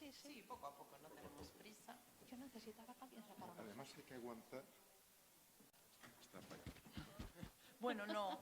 Sí, sí. Sí, poco a poco, no tenemos prisa. Yo necesitaba también sacar una. Además hay que aguantar. Está para allá. Bueno, no.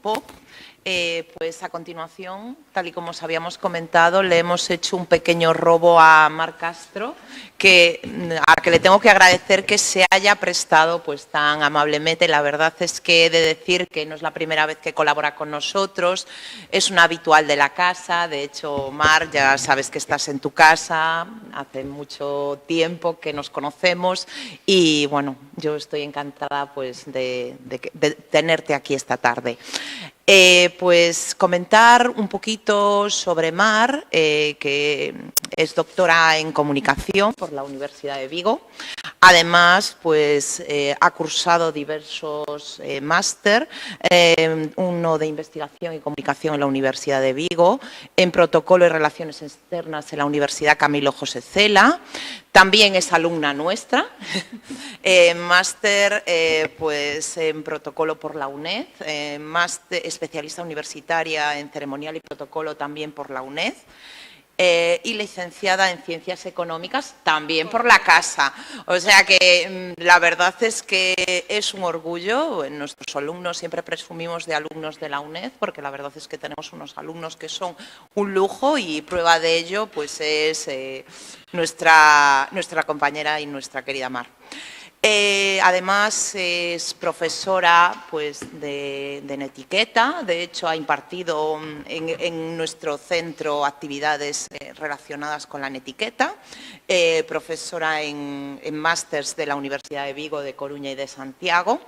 Pop. Pues a continuación, tal y como os habíamos comentado, le hemos hecho un pequeño robo a Marc Castro, a que le tengo que agradecer que se haya prestado pues tan amablemente. La verdad es que he de decir que no es la primera vez que colabora con nosotros, es un habitual de la casa. De hecho, Marc, ya sabes que estás en tu casa, hace mucho tiempo que nos conocemos y bueno, yo estoy encantada pues de tenerte aquí esta tarde. Pues comentar un poquito sobre Mar, que es doctora en comunicación por la Universidad de Vigo. Además, pues ha cursado diversos máster, uno de investigación y comunicación en la Universidad de Vigo, en protocolo y relaciones externas en la Universidad Camilo José Cela. También es alumna nuestra, máster pues en protocolo por la UNED, especialista universitaria en ceremonial y protocolo también por la UNED. Y licenciada en Ciencias Económicas también por la casa. O sea que la verdad es que es un orgullo. Nuestros alumnos, siempre presumimos de alumnos de la UNED, porque la verdad es que tenemos unos alumnos que son un lujo y prueba de ello pues es nuestra compañera y nuestra querida Mar. Además es profesora pues, de Netiqueta, de hecho ha impartido en nuestro centro actividades relacionadas con la netiqueta, profesora en másters de la Universidad de Vigo, de Coruña y de Santiago,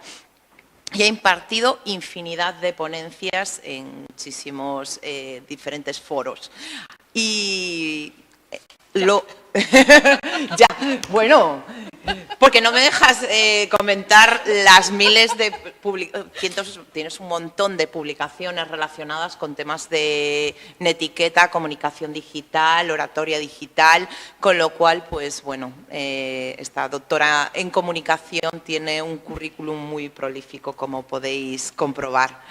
y ha impartido infinidad de ponencias en muchísimos diferentes foros. Y ya, bueno, porque no me dejas comentar las miles de cientos, tienes un montón de publicaciones relacionadas con temas de netiqueta, comunicación digital, oratoria digital, con lo cual, pues bueno, esta doctora en comunicación tiene un currículum muy prolífico, como podéis comprobar.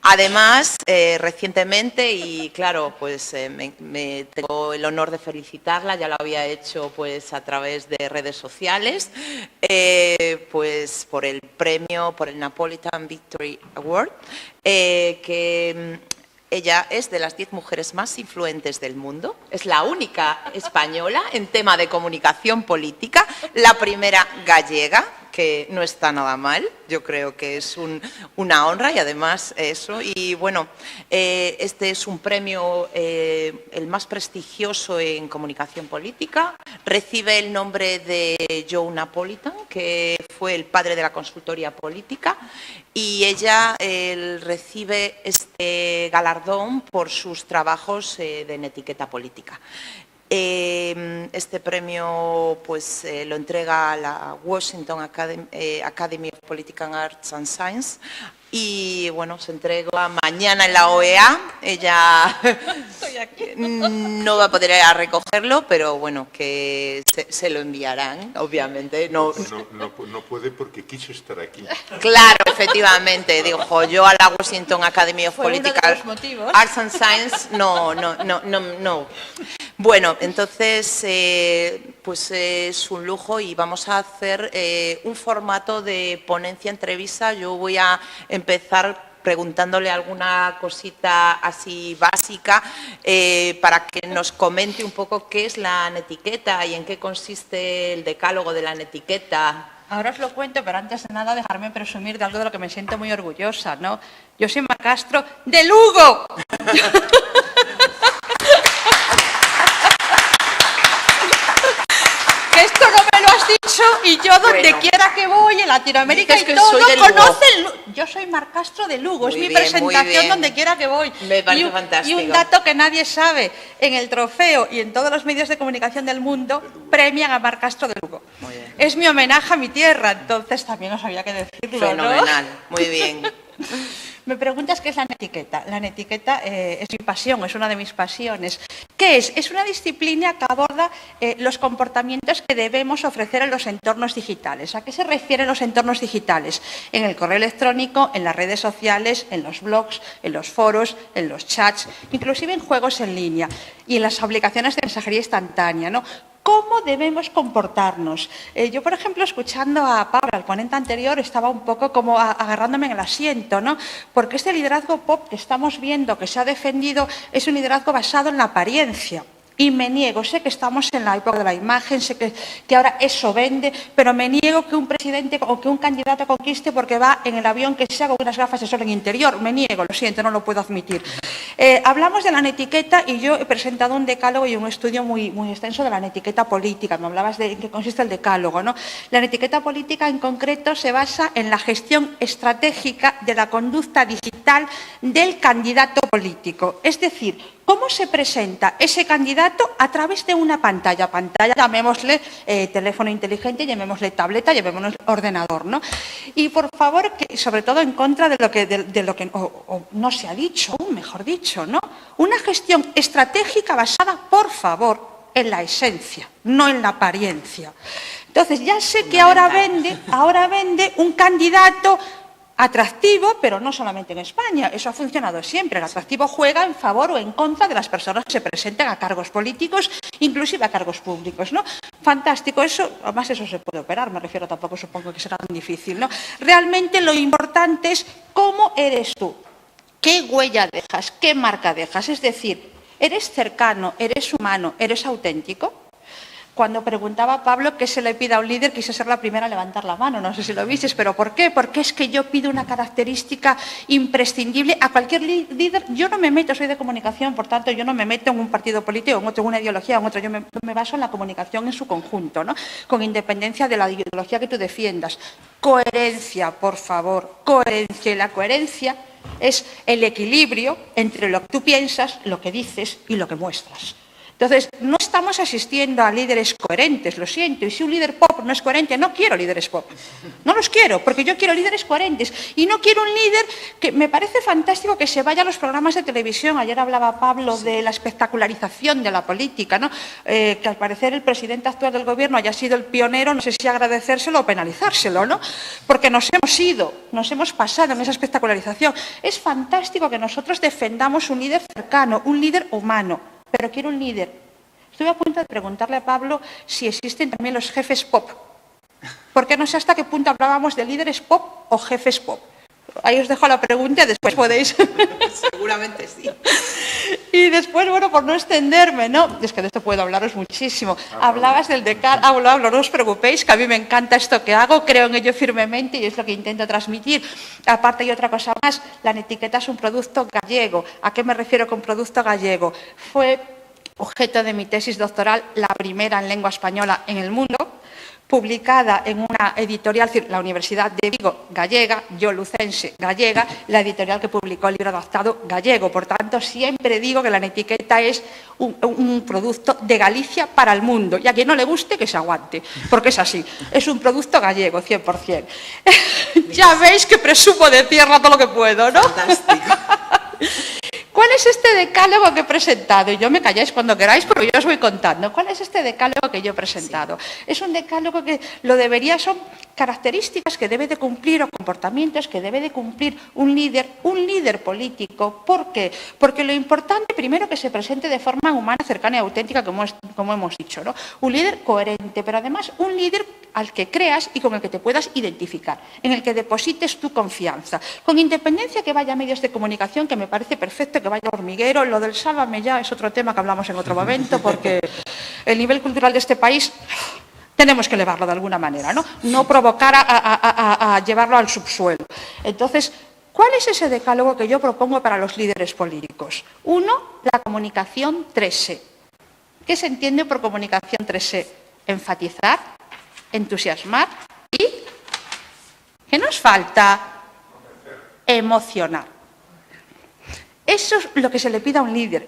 Además, recientemente, y claro, pues me tengo el honor de felicitarla, ya lo había hecho pues a través de redes sociales, pues por el premio, por el Napolitan Victory Award, que ella es de las 10 mujeres más influentes del mundo, es la única española en tema de comunicación política, la primera gallega, que no está nada mal, yo creo que es una honra y además eso. Y bueno, este es un premio el más prestigioso en comunicación política, recibe el nombre de Joe Napolitan, que fue el padre de la consultoría política, y ella recibe este galardón por sus trabajos en etiqueta política. Este premio pues, lo entrega la Washington Academy of Political Arts and Science y bueno, se entrega mañana en la OEA. Ella no va a poder ir a recogerlo, pero bueno, que se lo enviarán, obviamente. No puede porque quiso estar aquí. Claro, efectivamente. Dijo, yo a la Washington Academy of Political Arts and Science no. Bueno, entonces, pues es un lujo y vamos a hacer un formato de ponencia-entrevista. Yo voy a empezar preguntándole alguna cosita así básica para que nos comente un poco qué es la netiqueta y en qué consiste el decálogo de la netiqueta. Ahora os lo cuento, pero antes de nada dejarme presumir de algo de lo que me siento muy orgullosa, ¿no? Yo soy Mar Castro de Lugo. Esto no me lo has dicho y yo donde quiera que voy, en Latinoamérica y todo, conocen. Yo soy Mar Castro de Lugo, es mi presentación donde quiera que voy. Me parece fantástico. Y un dato que nadie sabe, en el trofeo y en todos los medios de comunicación del mundo premian a Mar Castro de Lugo. Es mi homenaje a mi tierra, entonces también os había que decirlo, fenomenal, ¿no? Muy bien. Me preguntas qué es la netiqueta. La netiqueta es mi pasión, es una de mis pasiones. ¿Qué es? Es una disciplina que aborda los comportamientos que debemos ofrecer en los entornos digitales. ¿A qué se refieren los entornos digitales? En el correo electrónico, en las redes sociales, en los blogs, en los foros, en los chats, inclusive en juegos en línea y en las aplicaciones de mensajería instantánea, ¿no? ¿Cómo debemos comportarnos? Yo, por ejemplo, escuchando a Pablo, al ponente anterior, estaba un poco como agarrándome en el asiento, ¿no? Porque este liderazgo pop que estamos viendo, que se ha defendido, es un liderazgo basado en la apariencia. Y me niego, sé que estamos en la época de la imagen, sé que ahora eso vende, pero me niego que un presidente o que un candidato conquiste porque va en el avión que sea con unas gafas de sol en interior. Me niego, lo siento, no lo puedo admitir. Hablamos de la netiqueta y yo he presentado un decálogo y un estudio muy extenso de la netiqueta política. Me hablabas de en qué consiste el decálogo, ¿no? La netiqueta política en concreto se basa en la gestión estratégica de la conducta digital del candidato político. Es decir, ¿cómo se presenta ese candidato a través de una pantalla? Pantalla, llamémosle teléfono inteligente, llamémosle tableta, llamémosle ordenador, ¿no? Y por favor, que, sobre todo en contra de lo que no se ha dicho, mejor dicho, ¿no? Una gestión estratégica basada, por favor, en la esencia, no en la apariencia. Entonces, ya sé que ahora vende un candidato atractivo, pero no solamente en España, eso ha funcionado siempre. El atractivo juega en favor o en contra de las personas que se presenten a cargos políticos, inclusive a cargos públicos, ¿no? Fantástico, eso, además eso se puede operar, me refiero, tampoco supongo que será tan difícil, ¿no? Realmente lo importante es cómo eres tú, qué huella dejas, qué marca dejas, es decir, ¿eres cercano, eres humano, eres auténtico? Cuando preguntaba a Pablo qué se le pide a un líder, quise ser la primera a levantar la mano, no sé si lo visteis, pero ¿por qué? Porque es que yo pido una característica imprescindible a cualquier líder. Yo no me meto, soy de comunicación, por tanto yo no me meto en un partido político, en otro, en una ideología, en otro, yo me baso en la comunicación en su conjunto, ¿no? Con independencia de la ideología que tú defiendas. Coherencia, por favor, coherencia. Y la coherencia es el equilibrio entre lo que tú piensas, lo que dices y lo que muestras. Entonces, no estamos asistiendo a líderes coherentes, lo siento, y si un líder pop no es coherente, no quiero líderes pop, no los quiero, porque yo quiero líderes coherentes, y no quiero un líder que me parece fantástico que se vaya a los programas de televisión. Ayer hablaba Pablo de la espectacularización de la política, ¿no? Que al parecer el presidente actual del gobierno haya sido el pionero, no sé si agradecérselo o penalizárselo, ¿no? Porque nos hemos pasado en esa espectacularización. Es fantástico que nosotros defendamos un líder cercano, un líder humano. Pero quiero un líder. Estoy a punto de preguntarle a Pablo si existen también los jefes pop. Porque no sé hasta qué punto hablábamos de líderes pop o jefes pop. Ahí os dejo la pregunta y después podéis. Seguramente sí. Y después, bueno, por no extenderme, ¿no? Es que de esto puedo hablaros muchísimo. Hablabas del decálogo, no os preocupéis, que a mí me encanta esto que hago, creo en ello firmemente y es lo que intento transmitir. Aparte hay otra cosa más, la etiqueta es un producto gallego. ¿A qué me refiero con producto gallego? Fue objeto de mi tesis doctoral, la primera en lengua española en el mundo, publicada en una editorial, es decir, la Universidad de Vigo gallega, yo lucense gallega, la editorial que publicó el libro adaptado gallego. Por tanto, siempre digo que la etiqueta es un producto de Galicia para el mundo. Y a quien no le guste, que se aguante, porque es así. Es un producto gallego, 100%. Ya veis que presumo de tierra todo lo que puedo, ¿no? Fantástico. ¿Cuál es este decálogo que he presentado? Y yo me calláis cuando queráis, porque yo os voy contando. ¿Cuál es este decálogo que yo he presentado? Sí. Es un decálogo que son características que debe de cumplir o comportamientos que debe de cumplir un líder político. ¿Por qué? Porque lo importante, primero, que se presente de forma humana, cercana y auténtica, como hemos dicho, ¿no? Un líder coherente, pero además un líder al que creas y con el que te puedas identificar, en el que deposites tu confianza, con independencia que vaya a medios de comunicación, que me parece perfecto, que vaya a Hormiguero. Lo del Sálvame ya es otro tema que hablamos en otro momento, porque el nivel cultural de este país tenemos que elevarlo de alguna manera, ¿no? No provocar a llevarlo al subsuelo. Entonces, ¿cuál es ese decálogo que yo propongo para los líderes políticos? Uno, la comunicación 3E. ¿Qué se entiende por comunicación 3E? Enfatizar, entusiasmar y, ¿qué nos falta? Emocionar. Eso es lo que se le pide a un líder,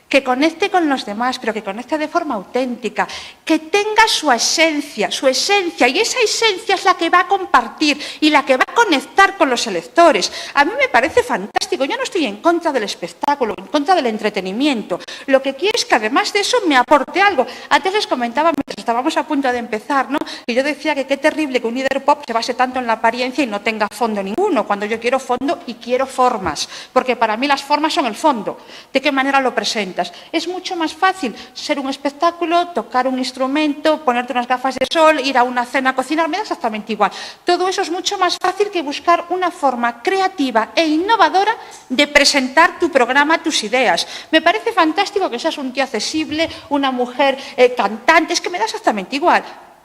que conecte con los demás, pero que conecte de forma auténtica, que tenga su esencia, y esa esencia es la que va a compartir y la que va a conectar con los electores. A mí me parece fantástico, yo no estoy en contra del espectáculo, en contra del entretenimiento. Lo que quiero es que además de eso me aporte algo. Antes les comentaba, mientras estábamos a punto de empezar, ¿no? Y yo decía que qué terrible que un líder pop se base tanto en la apariencia y no tenga fondo ninguno, cuando yo quiero fondo y quiero formas, porque para mí las formas son el fondo. ¿De qué manera lo presentas? Es mucho más fácil ser un espectáculo, tocar un instrumento, ponerte unas gafas de sol, ir a una cena a cocinar, me da exactamente igual. Todo eso es mucho más fácil que buscar una forma creativa e innovadora de presentar tu programa, tus ideas. Me parece fantástico que seas un tío accesible, una mujer cantante, es que me da exactamente igual.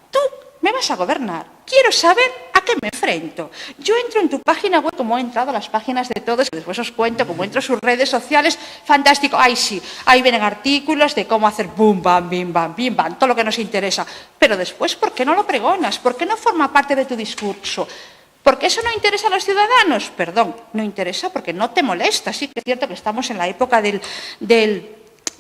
Tú me vas a gobernar. Quiero saber a qué me enfrento. Yo entro en tu página web, como he entrado a las páginas de todos, que después os cuento, como entro en sus redes sociales, fantástico. Ay, sí, ahí vienen artículos de cómo hacer boom, bam, bim, bam, bim, bam, todo lo que nos interesa. Pero después, ¿por qué no lo pregonas? ¿Por qué no forma parte de tu discurso? ¿Por qué eso no interesa a los ciudadanos? Perdón, no interesa porque no te molesta. Sí que es cierto que estamos en la época de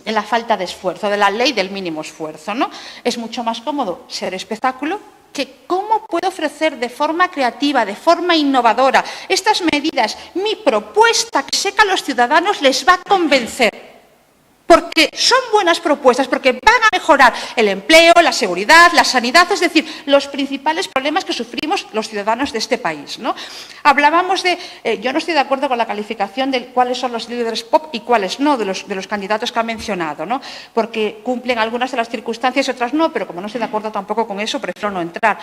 la falta de esfuerzo, de la ley del mínimo esfuerzo, ¿no? Es mucho más cómodo ser espectáculo que cómo puedo ofrecer de forma creativa, de forma innovadora estas medidas. Mi propuesta, que sé que a los ciudadanos les va a convencer, porque son buenas propuestas, porque van a mejorar el empleo, la seguridad, la sanidad, es decir, los principales problemas que sufrimos los ciudadanos de este país, ¿no? Hablábamos de, yo no estoy de acuerdo con la calificación de cuáles son los líderes pop y cuáles no, de los candidatos que ha mencionado, ¿no? Porque cumplen algunas de las circunstancias y otras no, pero como no estoy de acuerdo tampoco con eso, prefiero no entrar.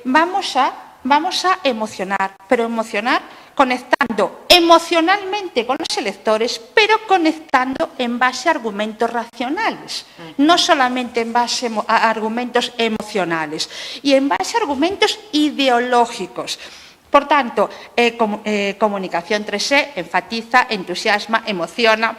Vamos a vamos a emocionar, pero emocionar conectando emocionalmente con los electores, pero conectando en base a argumentos racionales, no solamente en base a argumentos emocionales y en base a argumentos ideológicos. Por tanto, comunicación 3E enfatiza, entusiasma, emociona.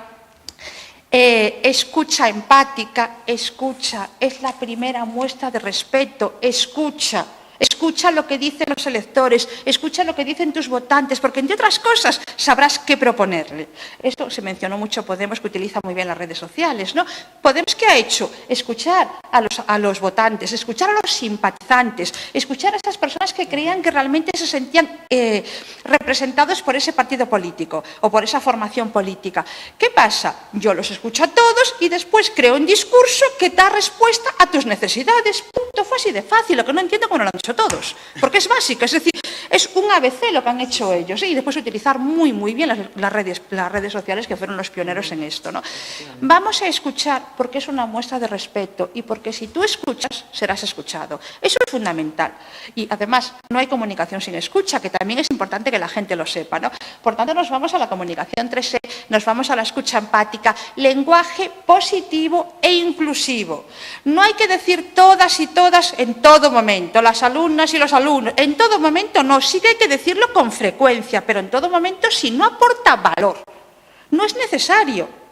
Escucha empática, escucha, es la primera muestra de respeto, escucha. Escucha lo que dicen los electores, escucha lo que dicen tus votantes, porque entre otras cosas sabrás qué proponerle. Esto se mencionó mucho Podemos, que utiliza muy bien las redes sociales, ¿no? Podemos, ¿qué ha hecho? Escuchar a los votantes, escuchar a los simpatizantes, escuchar a esas personas que creían que realmente se sentían representados por ese partido político o por esa formación política. ¿Qué pasa? Yo los escucho a todos y después creo un discurso que da respuesta a tus necesidades. Punto, fue así de fácil. Lo que no entiendo cómo no lo han hecho todos, porque es básico, es decir, es un ABC lo que han hecho ellos, ¿sí? Y después utilizar muy bien las redes sociales, que fueron los pioneros en esto, ¿no? Vamos a escuchar porque es una muestra de respeto y porque si tú escuchas, serás escuchado. Eso es fundamental. Y además, no hay comunicación sin escucha, que también es importante que la gente lo sepa, ¿no? Por tanto, nos vamos a la comunicación 3E, nos vamos a la escucha empática, lenguaje positivo e inclusivo. No hay que decir todas y todas en todo momento, las alumnas y los alumnos, en todo momento no, sí que hay que decirlo con frecuencia, pero en todo momento si no aporta valor, no es necesario.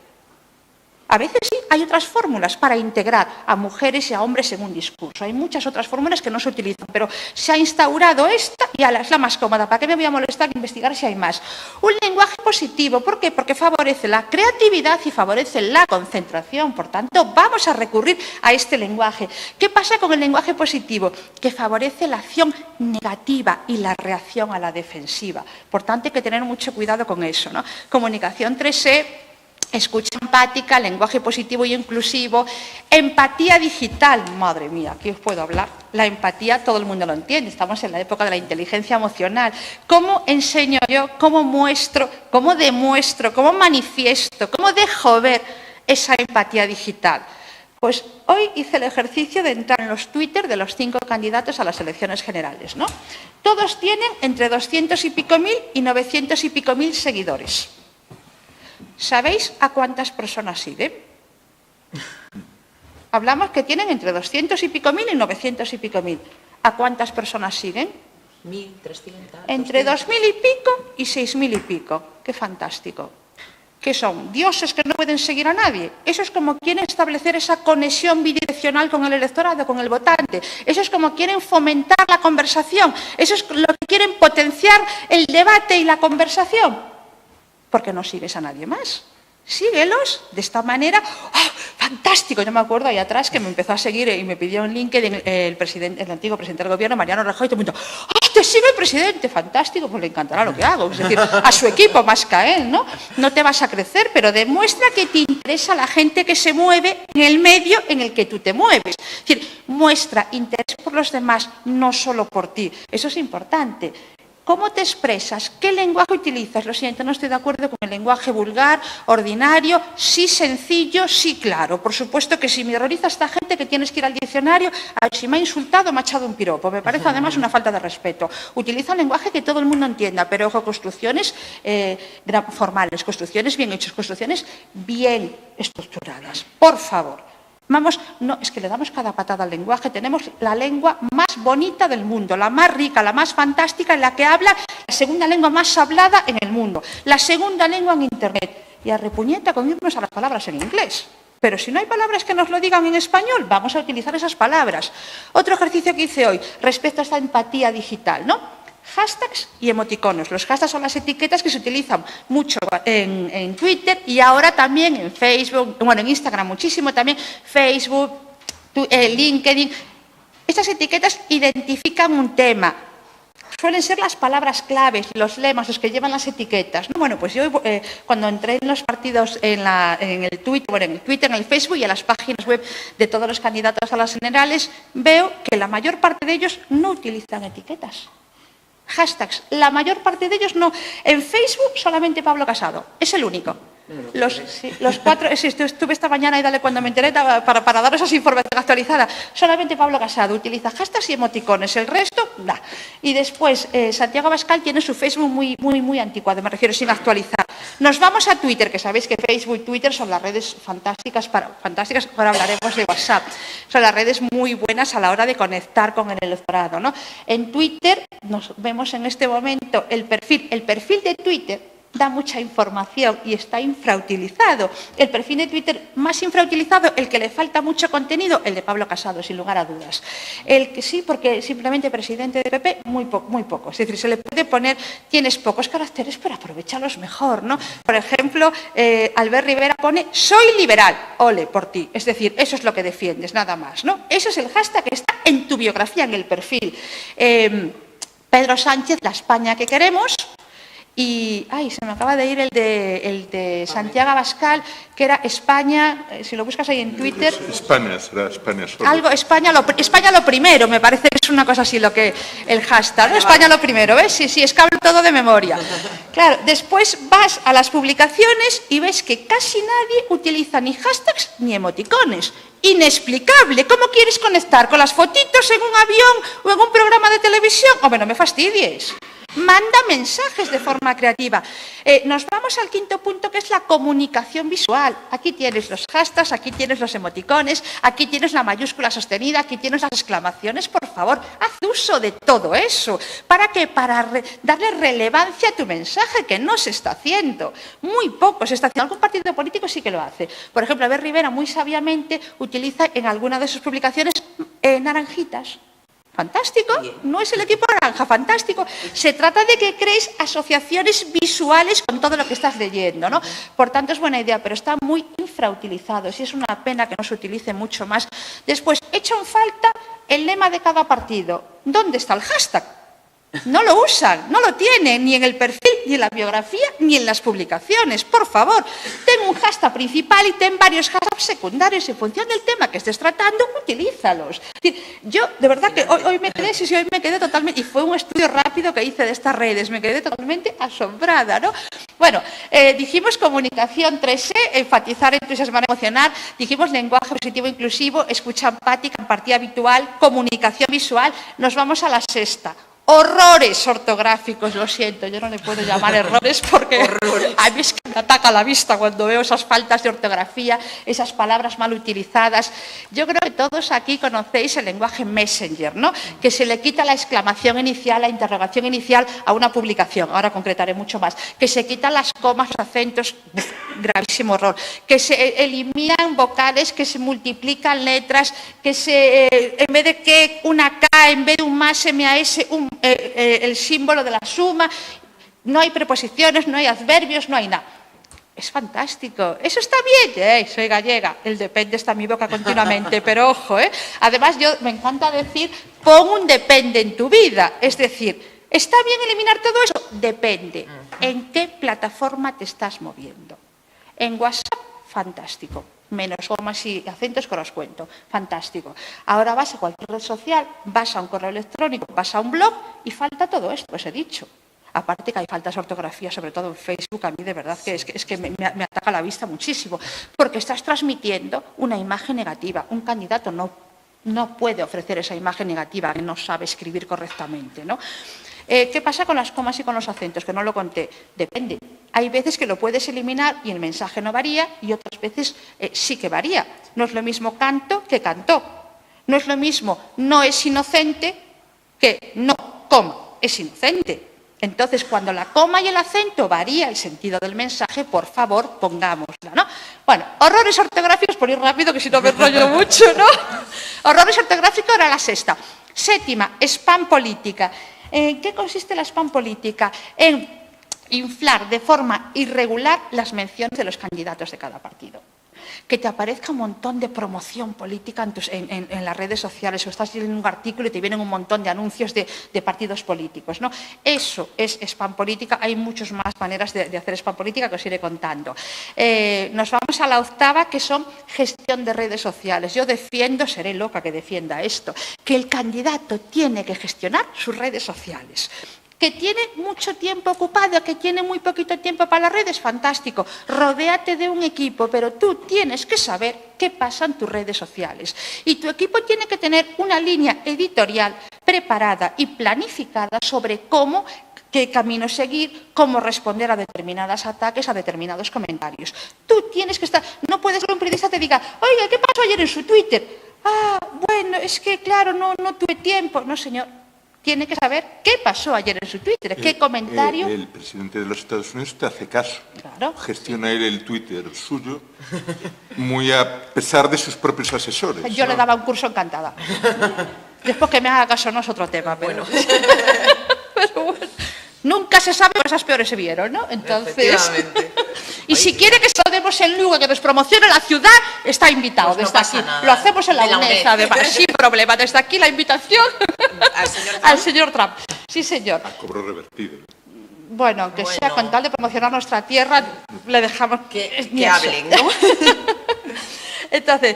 A veces sí, hay otras fórmulas para integrar a mujeres y a hombres en un discurso. Hay muchas otras fórmulas que no se utilizan, pero se ha instaurado esta y es la más cómoda. ¿Para qué me voy a molestar en investigar si hay más? Un lenguaje positivo, ¿por qué? Porque favorece la creatividad y favorece la concentración. Por tanto, vamos a recurrir a este lenguaje. ¿Qué pasa con el lenguaje positivo? Que favorece la acción negativa y la reacción a la defensiva. Por tanto, hay que tener mucho cuidado con eso, ¿no? Comunicación 3E. Escucha empática, lenguaje positivo y inclusivo, empatía digital. Madre mía, ¿qué os puedo hablar? La empatía todo el mundo lo entiende, estamos en la época de la inteligencia emocional. ¿Cómo enseño yo, cómo muestro, cómo demuestro, cómo manifiesto, cómo dejo ver esa empatía digital? Pues hoy hice el ejercicio de entrar en los Twitter de los 5 candidatos a las elecciones generales, ¿no? Todos tienen entre 200 y pico mil y 900 y pico mil seguidores. ¿Sabéis a cuántas personas siguen? Hablamos que tienen entre 200 y pico mil y 900 y pico mil. ¿A cuántas personas siguen? 1.300. Entre 2.000 y pico y 6.000 y pico. ¡Qué fantástico! ¿Qué son? ¿Dioses que no pueden seguir a nadie? Eso es como quieren establecer esa conexión bidireccional con el electorado, con el votante. Eso es como quieren fomentar la conversación. Eso es lo que quieren potenciar el debate y la conversación. Porque no sigues a nadie más. Síguelos de esta manera. ¡Oh, fantástico! Yo me acuerdo ahí atrás que me empezó a seguir y me pidió en LinkedIn el antiguo presidente del gobierno, Mariano Rajoy, y todo el mundo, ¡oh, te sigue el presidente! Fantástico, pues le encantará lo que hago. Es decir, a su equipo más que a él, ¿no? No te vas a crecer, pero demuestra que te interesa la gente que se mueve en el medio en el que tú te mueves. Es decir, muestra interés por los demás, no solo por ti. Eso es importante. ¿Cómo te expresas? ¿Qué lenguaje utilizas? Lo siento, no estoy de acuerdo con el lenguaje vulgar, ordinario, sí sencillo, sí claro. Por supuesto que si me horroriza esta gente que tienes que ir al diccionario, a ver si me ha insultado, me ha echado un piropo. Me parece además una falta de respeto. Utiliza un lenguaje que todo el mundo entienda, pero ojo, construcciones formales, construcciones bien hechas, construcciones bien estructuradas. Por favor. Vamos, no, es que le damos cada patada al lenguaje. Tenemos la lengua más bonita del mundo, la más rica, la más fantástica, en la que habla la segunda lengua más hablada en el mundo, la segunda lengua en Internet. Y a repuñeta con irnos a las palabras en inglés. Pero si no hay palabras que nos lo digan en español, vamos a utilizar esas palabras. Otro ejercicio que hice hoy, respecto a esta empatía digital, ¿no? Hashtags y emoticonos. Los hashtags son las etiquetas que se utilizan mucho en Twitter y ahora también en Facebook, bueno, en Instagram muchísimo también, Facebook, LinkedIn. Estas etiquetas identifican un tema. Suelen ser las palabras claves, los lemas, los que llevan las etiquetas, ¿no? Bueno, pues yo cuando entré en los partidos en el Twitter, en el Facebook y en las páginas web de todos los candidatos a las generales, veo que la mayor parte de ellos no utilizan etiquetas. Hashtags, la mayor parte de ellos no. En Facebook solamente Pablo Casado, es el único. Los 4, sí, estuve esta mañana y dale cuando me enteré para daros esa información actualizada. Solamente Pablo Casado utiliza hashtags y emoticones, el resto, da. Y después, Santiago Abascal tiene su Facebook muy anticuado, me refiero, sin actualizar. Nos vamos a Twitter, que sabéis que Facebook y Twitter son las redes fantásticas, ahora hablaremos de WhatsApp. Son las redes muy buenas a la hora de conectar con el electorado, ¿no? En Twitter nos vemos en este momento el perfil de Twitter da mucha información y está infrautilizado. El perfil de Twitter más infrautilizado, el que le falta mucho contenido, el de Pablo Casado, sin lugar a dudas. El que sí, porque simplemente presidente de PP, muy poco. Es decir, se le puede poner, tienes pocos caracteres, pero aprovéchalos mejor, ¿no? Por ejemplo, Albert Rivera pone, soy liberal, ole por ti. Es decir, eso es lo que defiendes, nada más, ¿no? Eso es el hashtag que está en tu biografía, en el perfil. Pedro Sánchez, la España que queremos. Y, se me acaba de ir el de Santiago Abascal, que era España, si lo buscas ahí en Twitter. España, será España solo. Algo, España lo primero, me parece que es una cosa así el hashtag, ¿no? España lo primero, ¿ves? Sí, es que hablo todo de memoria. Claro, después vas a las publicaciones y ves que casi nadie utiliza ni hashtags ni emoticones. Inexplicable. ¿Cómo quieres conectar? ¿Con las fotitos en un avión o en un programa de televisión? Hombre, no me fastidies. Manda mensajes de forma creativa. Nos vamos al quinto punto, que es la comunicación visual. Aquí tienes los hashtags, aquí tienes los emoticones, aquí tienes la mayúscula sostenida, aquí tienes las exclamaciones. Por favor, haz uso de todo eso. ¿Para qué? Para darle relevancia a tu mensaje, que no se está haciendo. Muy poco se está haciendo. Algún partido político sí que lo hace. Por ejemplo, Albert Rivera muy sabiamente utiliza en alguna de sus publicaciones naranjitas. Fantástico, no es el equipo naranja, fantástico. Se trata de que crees asociaciones visuales con todo lo que estás leyendo, ¿no? Por tanto, es buena idea, pero está muy infrautilizado. Sí, es una pena que no se utilice mucho más. Después, echo en falta el lema de cada partido. ¿Dónde está el hashtag? No lo usan, no lo tienen, ni en el perfil, ni en la biografía, ni en las publicaciones. Por favor, ten un hashtag principal y ten varios hashtags secundarios. En función del tema que estés tratando, utilízalos. Es decir, yo, de verdad, que hoy me quedé totalmente, y fue un estudio rápido que hice de estas redes, me quedé totalmente asombrada, ¿no? Bueno, dijimos comunicación 3E, enfatizar, entusiasmar, emocionar, dijimos lenguaje positivo inclusivo, escucha empática, empatía habitual, comunicación visual. Nos vamos a la sexta. Horrores ortográficos, lo siento, yo no le puedo llamar errores porque a mí es que me ataca la vista cuando veo esas faltas de ortografía, esas palabras mal utilizadas. Yo creo que todos aquí conocéis el lenguaje Messenger, ¿no? Que se le quita la exclamación inicial, la interrogación inicial a una publicación, ahora concretaré mucho más, que se quitan las comas, los acentos, gravísimo error, que se eliminan vocales, que se multiplican letras, que en vez de que una K, en vez de un más, MAS, el símbolo de la suma, no hay preposiciones, no hay adverbios, no hay nada. Es fantástico. Eso está bien. Soy gallega, el depende está en mi boca continuamente, pero ojo, Además, me encanta decir, pon un depende en tu vida. Es decir, ¿está bien eliminar todo eso? Depende. ¿En qué plataforma te estás moviendo? En WhatsApp, fantástico. Menos comas y acentos que os cuento. Fantástico. Ahora vas a cualquier red social, vas a un correo electrónico, vas a un blog y falta todo esto, os he dicho. Aparte que hay faltas de ortografía, sobre todo en Facebook, a mí de verdad que es que me ataca la vista muchísimo, porque estás transmitiendo una imagen negativa. Un candidato no puede ofrecer esa imagen negativa, que no sabe escribir correctamente, ¿no? ¿Qué pasa con las comas y con los acentos? Que no lo conté. Depende. Hay veces que lo puedes eliminar y el mensaje no varía, y otras veces sí que varía. No es lo mismo canto que cantó. No es lo mismo no es inocente que no, coma, es inocente. Entonces, cuando la coma y el acento varía el sentido del mensaje, por favor, pongámosla, ¿no? Bueno, horrores ortográficos, por ir rápido, que si no me enrollo mucho, ¿no? Horrores ortográficos era la sexta. Séptima, spam política. ¿En qué consiste la spam política? En inflar de forma irregular las menciones de los candidatos de cada partido. Que te aparezca un montón de promoción política en las redes sociales, o estás leyendo un artículo y te vienen un montón de anuncios de partidos políticos, ¿no? Eso es spam política. Hay muchas más maneras de hacer spam política que os iré contando. Nos vamos a la octava, que son gestión de redes sociales. Yo defiendo, seré loca que defienda esto, que el candidato tiene que gestionar sus redes sociales. Que tiene mucho tiempo ocupado, que tiene muy poquito tiempo para las redes, fantástico. Rodéate de un equipo, pero tú tienes que saber qué pasa en tus redes sociales. Y tu equipo tiene que tener una línea editorial preparada y planificada sobre cómo, qué camino seguir, cómo responder a determinados ataques, a determinados comentarios. Tú tienes que estar, no puedes que un periodista te diga, oiga, ¿qué pasó ayer en su Twitter? Ah, bueno, es que claro, no tuve tiempo. No, señor, tiene que saber qué pasó ayer en su Twitter, qué comentario. El presidente de los Estados Unidos te hace caso. Claro. Gestiona él el Twitter suyo, muy a pesar de sus propios asesores. Yo le daba un curso encantada. Después que me haga caso no es otro tema, pero bueno. Pero bueno. Nunca se sabe, cosas peores se vieron, ¿no? Entonces, y si quiere que saludemos en Lugo, que nos promocione la ciudad, está invitado pues desde aquí. Lo hacemos en la UNED, además, sin problema. Desde aquí la invitación al señor Trump. Sí, señor. A cobro revertido. Bueno, aunque sea con tal de promocionar nuestra tierra, le dejamos que hablen, ¿no? Entonces,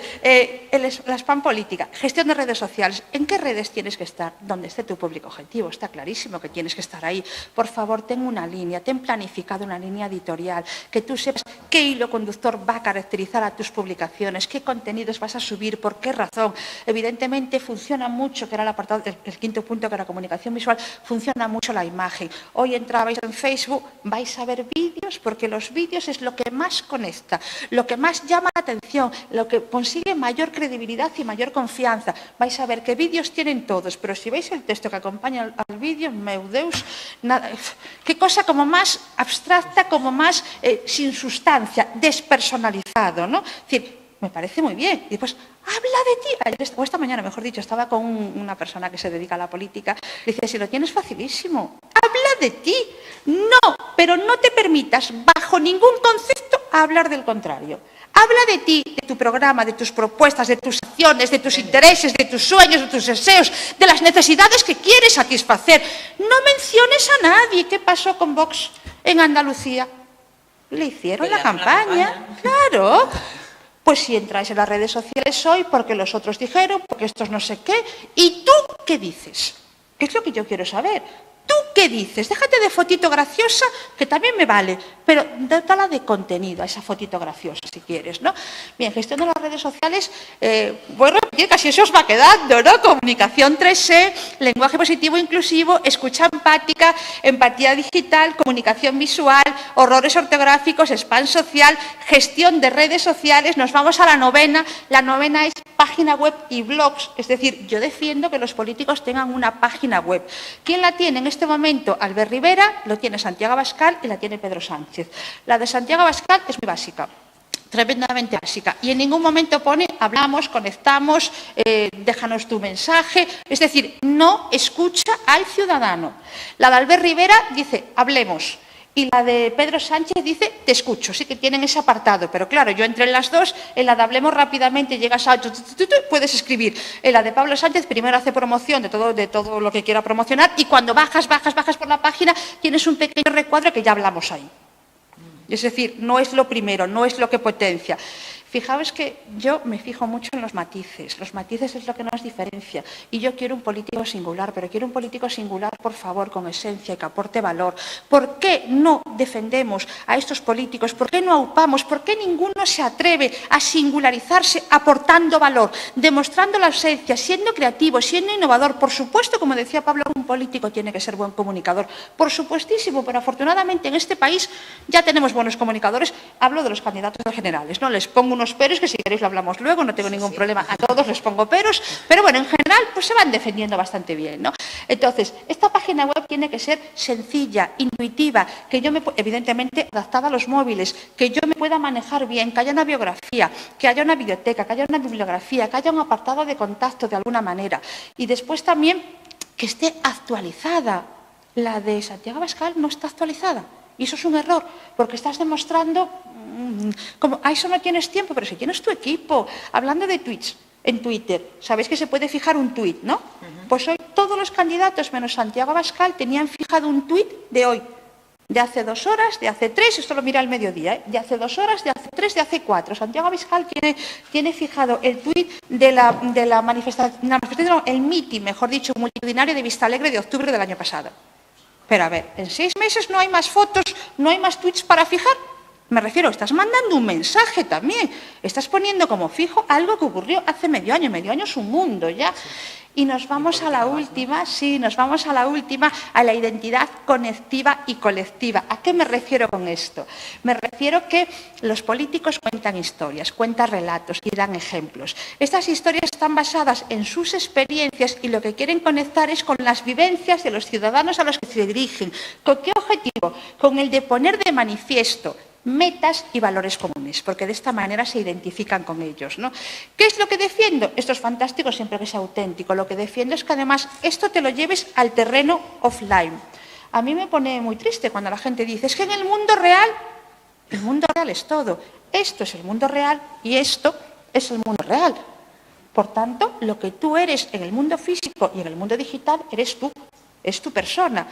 la spam política, gestión de redes sociales. ¿En qué redes tienes que estar? Donde esté tu público objetivo. Está clarísimo que tienes que estar ahí. Por favor, ten una línea, ten planificado una línea editorial, que tú sepas qué hilo conductor va a caracterizar a tus publicaciones, qué contenidos vas a subir, por qué razón. Evidentemente, funciona mucho, que era el apartado, el quinto punto, que era comunicación visual, funciona mucho la imagen. Hoy entrabais en Facebook, vais a ver vídeos, porque los vídeos es lo que más conecta, lo que más llama la atención, lo que consigue mayor credibilidad y mayor confianza. Vais a ver qué vídeos tienen todos, pero si veis el texto que acompaña al vídeo, meu Deus, nada, qué cosa como más abstracta, como más sin sustancia, despersonalizado, ¿no? Es decir, me parece muy bien. Y después, habla de ti. Ayer, o esta mañana, mejor dicho, estaba con una persona que se dedica a la política. Le decía, si lo tienes facilísimo, habla de ti. No, pero no te permitas, bajo ningún concepto, hablar del contrario. Habla de ti, de tu programa, de tus propuestas, de tus acciones, de tus intereses, de tus sueños, de tus deseos, de las necesidades que quieres satisfacer. No menciones a nadie. ¿Qué pasó con Vox en Andalucía? Le hicieron la campaña. Claro. Pues si entráis en las redes sociales hoy, porque los otros dijeron, porque estos no sé qué, ¿y tú qué dices? ¿Qué es lo que yo quiero saber? ¿Tú qué dices? Déjate de fotito graciosa, que también me vale, pero dátala de contenido a esa fotito graciosa, si quieres, ¿no? Bien, gestión de las redes sociales, voy a repetir, casi eso os va quedando, ¿no? Comunicación 3E, lenguaje positivo inclusivo, escucha empática, empatía digital, comunicación visual, horrores ortográficos, spam social, gestión de redes sociales. Nos vamos a la novena. La novena es página web y blogs. Es decir, yo defiendo que los políticos tengan una página web. ¿Quién la tiene en este momento? Albert Rivera, lo tiene Santiago Abascal y la tiene Pedro Sánchez. La de Santiago Abascal es muy básica, tremendamente básica, y en ningún momento pone hablamos, conectamos, déjanos tu mensaje. Es decir, no escucha al ciudadano. La de Albert Rivera dice hablemos. Y la de Pedro Sánchez dice, te escucho. Sí que tienen ese apartado, pero claro, yo entre las dos, en la de hablemos rápidamente, llegas a... puedes escribir. En la de Pablo Sánchez, primero hace promoción de todo lo que quiera promocionar, y cuando bajas por la página, tienes un pequeño recuadro que ya hablamos ahí. Es decir, no es lo primero, no es lo que potencia. Fijaos que yo me fijo mucho en los matices. Los matices es lo que nos diferencia. Y yo quiero un político singular, pero quiero un político singular, por favor, con esencia, que aporte valor. ¿Por qué no defendemos a estos políticos? ¿Por qué no aupamos? ¿Por qué ninguno se atreve a singularizarse aportando valor, demostrando la esencia, siendo creativo, siendo innovador? Por supuesto, como decía Pablo, un político tiene que ser buen comunicador. Por supuestísimo, pero afortunadamente en este país ya tenemos buenos comunicadores. Hablo de los candidatos generales, ¿no? Les pongo unos peros, que si queréis lo hablamos luego, no tengo ningún problema, a todos les pongo peros, pero bueno, en general pues se van defendiendo bastante bien, ¿no? Entonces, esta página web tiene que ser sencilla, intuitiva, que yo evidentemente adaptada a los móviles, que yo me pueda manejar bien, que haya una biografía, que haya una biblioteca, que haya una bibliografía, que haya un apartado de contacto de alguna manera, y después también que esté actualizada. La de Santiago Abascal no está actualizada. Y eso es un error, porque estás demostrando, como a eso no tienes tiempo, pero si tienes tu equipo. Hablando de tweets, en Twitter, sabéis que se puede fijar un tuit, ¿no? Pues hoy todos los candidatos, menos Santiago Abascal, tenían fijado un tuit de hoy, de hace 2 horas, de hace 3, esto lo mira al mediodía, ¿eh? De hace 2 horas, de hace 3, de hace 4. Santiago Abascal tiene fijado el tuit de la manifestación, el mitin, mejor dicho, multitudinario de Vista Alegre de octubre del año pasado. Pero a ver, en 6 meses no hay más fotos, no hay más tweets para fijar. Me refiero, estás mandando un mensaje también. Estás poniendo como fijo algo que ocurrió hace medio año. Medio año es un mundo ya. Y nos vamos a la última, sí, nos vamos a la última, a la identidad conectiva y colectiva. ¿A qué me refiero con esto? Me refiero que los políticos cuentan historias, cuentan relatos y dan ejemplos. Estas historias están basadas en sus experiencias y lo que quieren conectar es con las vivencias de los ciudadanos a los que se dirigen. ¿Con qué objetivo? Con el de poner de manifiesto metas y valores comunes, porque de esta manera se identifican con ellos, ¿no? ¿Qué es lo que defiendo? Esto es fantástico siempre que sea auténtico. Lo que defiendo es que además esto te lo lleves al terreno offline. A mí me pone muy triste cuando la gente dice, es que en el mundo real es todo. Esto es el mundo real y esto es el mundo real. Por tanto, lo que tú eres en el mundo físico y en el mundo digital eres tú, es tu persona.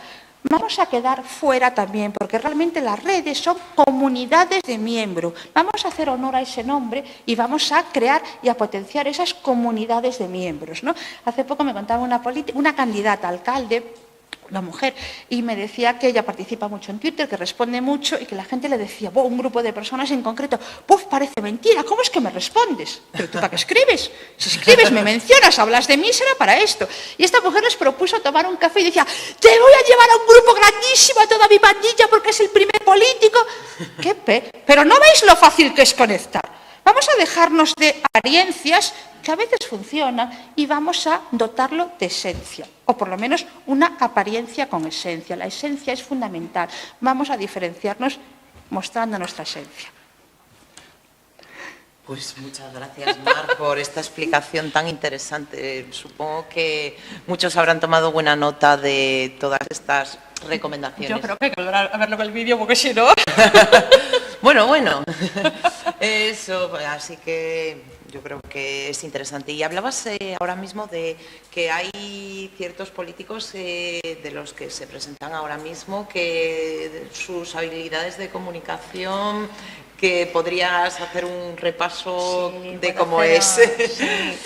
Vamos a quedar fuera también, porque realmente las redes son comunidades de miembros. Vamos a hacer honor a ese nombre y vamos a crear y a potenciar esas comunidades de miembros, ¿no? Hace poco me contaba una candidata a alcalde, una mujer, y me decía que ella participa mucho en Twitter, que responde mucho y que la gente le decía, un grupo de personas en concreto, parece mentira, ¿cómo es que me respondes? ¿Pero tú para qué escribes? Si escribes, me mencionas, hablas de mí, será para esto. Y esta mujer les propuso tomar un café y decía, te voy a llevar a un grupo grandísimo, a toda mi pandilla, porque es el primer político. Pero no veis lo fácil que es conectar. Vamos a dejarnos de apariencias que a veces funcionan y vamos a dotarlo de esencia, o por lo menos una apariencia con esencia. La esencia es fundamental. Vamos a diferenciarnos mostrando nuestra esencia. Pues muchas gracias, Mar, por esta explicación tan interesante. Supongo que muchos habrán tomado buena nota de todas estas recomendaciones. Yo creo que hay que volver a verlo con el vídeo, porque si no... Bueno, eso, así que yo creo que es interesante. Y hablabas ahora mismo de que hay ciertos políticos de los que se presentan ahora mismo que sus habilidades de comunicación, que podrías hacer un repaso de cómo es. Sí.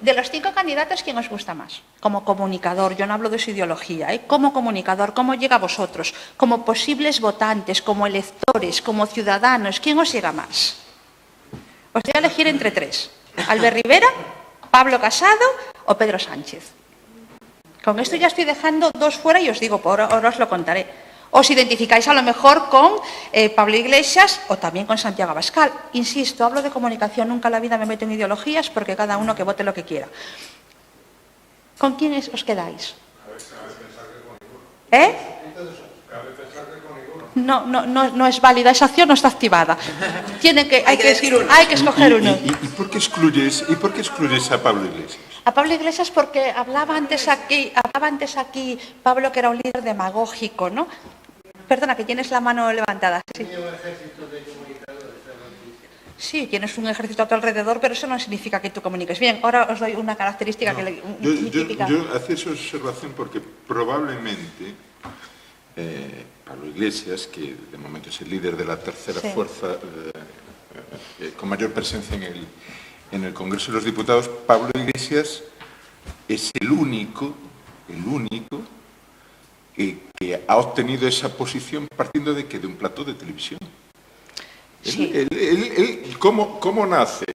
De los 5 candidatos, ¿quién os gusta más? Como comunicador, yo no hablo de su ideología, como comunicador, ¿cómo llega a vosotros? Como posibles votantes, como electores, como ciudadanos, ¿quién os llega más? Os voy a elegir entre 3. Albert Rivera, Pablo Casado o Pedro Sánchez. Con esto ya estoy dejando 2 fuera y os digo, ahora os lo contaré. Os identificáis a lo mejor con Pablo Iglesias o también con Santiago Abascal. Insisto, hablo de comunicación, nunca en la vida me meto en ideologías porque cada uno que vote lo que quiera. ¿Con quién os quedáis? No es válida, esa acción no está activada. Hay que escoger uno. ¿Y por qué excluyes a Pablo Iglesias? A Pablo Iglesias porque hablaba antes aquí Pablo, que era un líder demagógico, ¿no? Perdona, que tienes la mano levantada. Sí. Sí, tienes un ejército a tu alrededor, pero eso no significa que tú comuniques bien. Ahora os doy una característica típica. Yo hacía esa observación porque probablemente Pablo Iglesias, que de momento es el líder de la tercera fuerza con mayor presencia en el Congreso de los Diputados, Pablo Iglesias es el único que ha obtenido esa posición partiendo de un plató de televisión. Sí. ¿Cómo nace?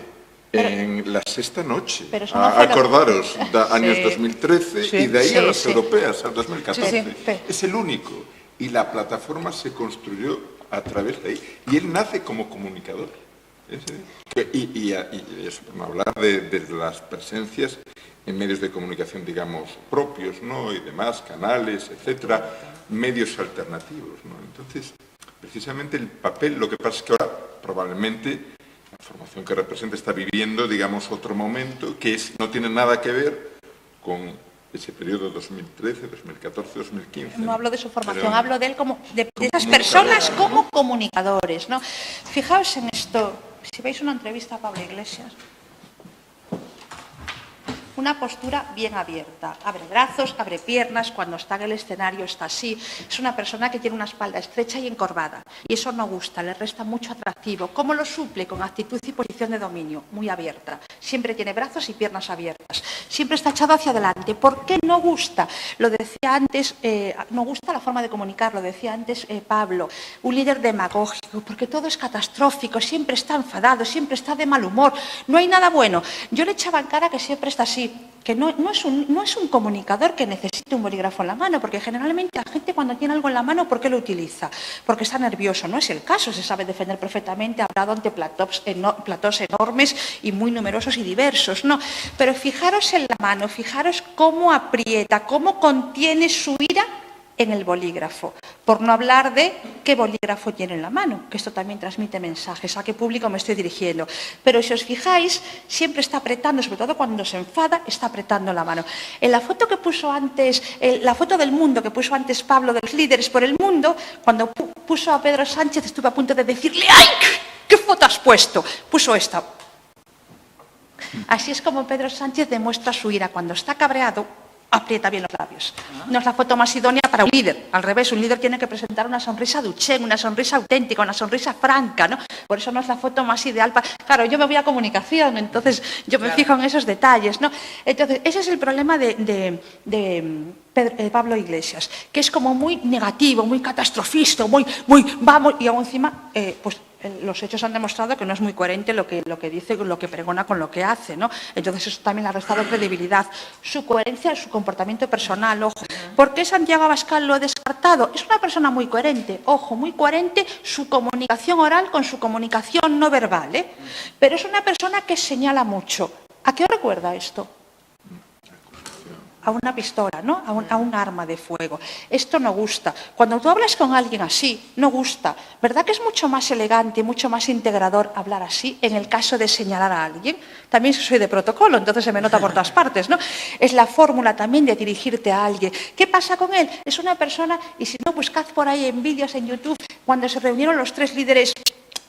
En La Sexta Noche. Acordaros, años 2013 y de ahí a las europeas, al 2014. Sí. Es el único. Y la plataforma se construyó a través de ahí. Y él nace como comunicador. Y eso, para hablar de las presencias en medios de comunicación, digamos, propios, ¿no? Y demás, canales, etcétera, medios alternativos, ¿no? Entonces, precisamente el papel, lo que pasa es que ahora probablemente la formación que representa está viviendo, digamos, otro momento que no tiene nada que ver con ese periodo 2013, 2014, 2015. No hablo de su formación, hablo de él de esas personas como comunicadores, ¿no? Fijaos en esto, si veis una entrevista a Pablo Iglesias, una postura bien abierta, abre brazos, abre piernas, cuando está en el escenario está así. Es una persona que tiene una espalda estrecha y encorvada, y eso no gusta, le resta mucho atractivo. ¿Cómo lo suple? Con actitud y posición de dominio, muy abierta. Siempre tiene brazos y piernas abiertas. siempre está echado hacia adelante. ¿Por qué no gusta? Lo decía antes, no gusta la forma de comunicar, lo decía antes Pablo, un líder demagógico, porque todo es catastrófico, siempre está enfadado, siempre está de mal humor, no hay nada bueno. Yo le echaba en cara que siempre está así, que no es un comunicador que necesite un bolígrafo en la mano, porque generalmente la gente cuando tiene algo en la mano, ¿por qué lo utiliza? Porque está nervioso, no es el caso, se sabe defender perfectamente, ha hablado ante platós enormes y muy numerosos y diversos, ¿no? Pero fijaros en la mano, fijaros cómo aprieta, cómo contiene su ira en el bolígrafo, por no hablar de qué bolígrafo tiene en la mano, que esto también transmite mensajes, a qué público me estoy dirigiendo. Pero si os fijáis, siempre está apretando, sobre todo cuando se enfada, está apretando la mano. En la foto que puso antes, la foto del mundo que puso antes Pablo de los líderes por el mundo, cuando puso a Pedro Sánchez, estuve a punto de decirle ¡ay! ¿Qué foto has puesto? Puso esta. Así es como Pedro Sánchez demuestra su ira. Cuando está cabreado, aprieta bien los labios. No es la foto más idónea para un líder. Al revés, un líder tiene que presentar una sonrisa duchén, una sonrisa auténtica, una sonrisa franca, ¿no? Por eso no es la foto más ideal para... Claro, yo me voy a comunicación, entonces yo me fijo en esos detalles, ¿no? Entonces, ese es el problema de Pablo Iglesias, que es como muy negativo, muy catastrofista, muy vamos, y aún encima, pues los hechos han demostrado que no es muy coherente lo que dice, lo que pregona con lo que hace, ¿no? Entonces eso también le ha restado credibilidad. Su coherencia, su comportamiento personal, ojo. ¿Por qué Santiago Abascal lo ha descartado? Es una persona muy coherente, ojo, muy coherente su comunicación oral con su comunicación no verbal, ¿eh? Pero es una persona que señala mucho. ¿A qué os recuerda esto? A una pistola, ¿no? A un arma de fuego. Esto no gusta. Cuando tú hablas con alguien así, no gusta. ¿Verdad que es mucho más elegante, mucho más integrador hablar así en el caso de señalar a alguien? También soy de protocolo, entonces se me nota por todas partes, ¿no? Es la fórmula también de dirigirte a alguien. ¿Qué pasa con él? Es una persona, y si no, buscad por ahí en vídeos en YouTube, cuando se reunieron los tres líderes,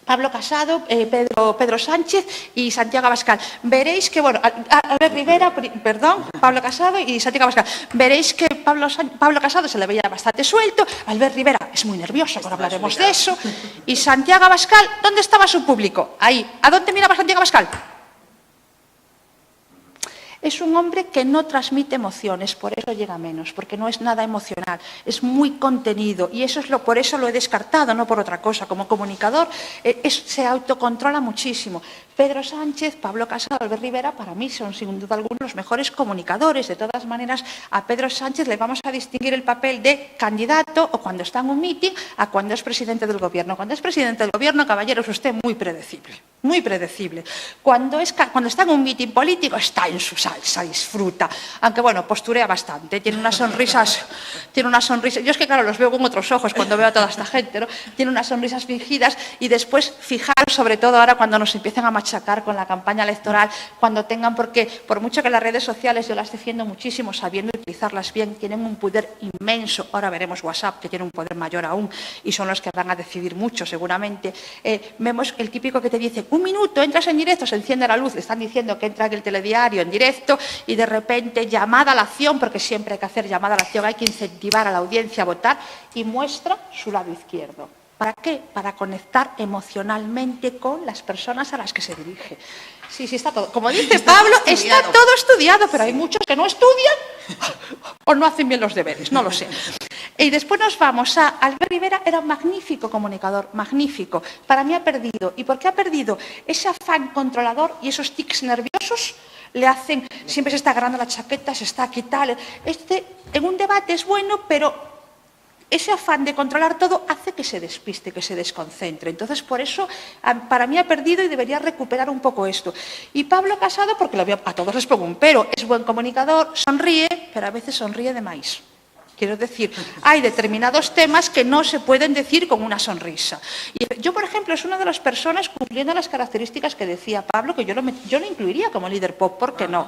Pablo Casado, Pedro Sánchez y Santiago Abascal. Veréis que, bueno, Albert Rivera, perdón, Pablo Casado y Santiago Abascal. Veréis que Pablo Casado se le veía bastante suelto, Albert Rivera es muy nervioso, ahora hablaremos de eso, y Santiago Abascal, ¿dónde estaba su público? Ahí. ¿A dónde miraba Santiago Abascal? Es un hombre que no transmite emociones, por eso llega menos, porque no es nada emocional, es muy contenido y eso es por eso lo he descartado, no por otra cosa. Como comunicador se autocontrola muchísimo. Pedro Sánchez, Pablo Casado, Albert Rivera, para mí son sin duda alguna los mejores comunicadores. De todas maneras, a Pedro Sánchez le vamos a distinguir el papel de candidato o cuando está en un mitin a cuando es presidente del gobierno. Cuando es presidente del gobierno, caballeros, usted muy predecible, muy predecible. Cuando está en un mitin político, está en su salsa, disfruta. Aunque bueno, posturea bastante, tiene unas sonrisas. Yo es que claro, los veo con otros ojos cuando veo a toda esta gente, ¿no? Tiene unas sonrisas fingidas y después fijaros sobre todo ahora cuando nos empiezan a machacar con la campaña electoral, cuando tengan, porque por mucho que las redes sociales yo las defiendo muchísimo, sabiendo utilizarlas bien, tienen un poder inmenso. Ahora veremos WhatsApp, que tiene un poder mayor aún, y son los que van a decidir mucho seguramente. Vemos el típico que te dice, un minuto, entras en directo, se enciende la luz, le están diciendo que entra en el telediario en directo y de repente llamada a la acción, porque siempre hay que hacer llamada a la acción, hay que incentivar a la audiencia a votar, y muestra su lado izquierdo. ¿Para qué? Para conectar emocionalmente con las personas a las que se dirige. Sí, está todo. Como dice Pablo, está todo estudiado, pero hay muchos que no estudian o no hacen bien los deberes, no lo sé. Y después nos vamos a Albert Rivera, era un magnífico comunicador, magnífico. Para mí ha perdido. ¿Y por qué ha perdido? Ese afán controlador y esos tics nerviosos le hacen, siempre se está agarrando la chaqueta, se está aquí tal. En un debate es bueno, pero ese afán de controlar todo hace que se despiste, que se desconcentre. Entonces, por eso, para mí ha perdido y debería recuperar un poco esto. Y Pablo Casado, porque a todos les pongo un pero, es buen comunicador, sonríe, pero a veces sonríe de maíz. Quiero decir, hay determinados temas que no se pueden decir con una sonrisa. Y yo, por ejemplo, es una de las personas, cumpliendo las características que decía Pablo, que yo lo incluiría como líder pop, ¿por qué no?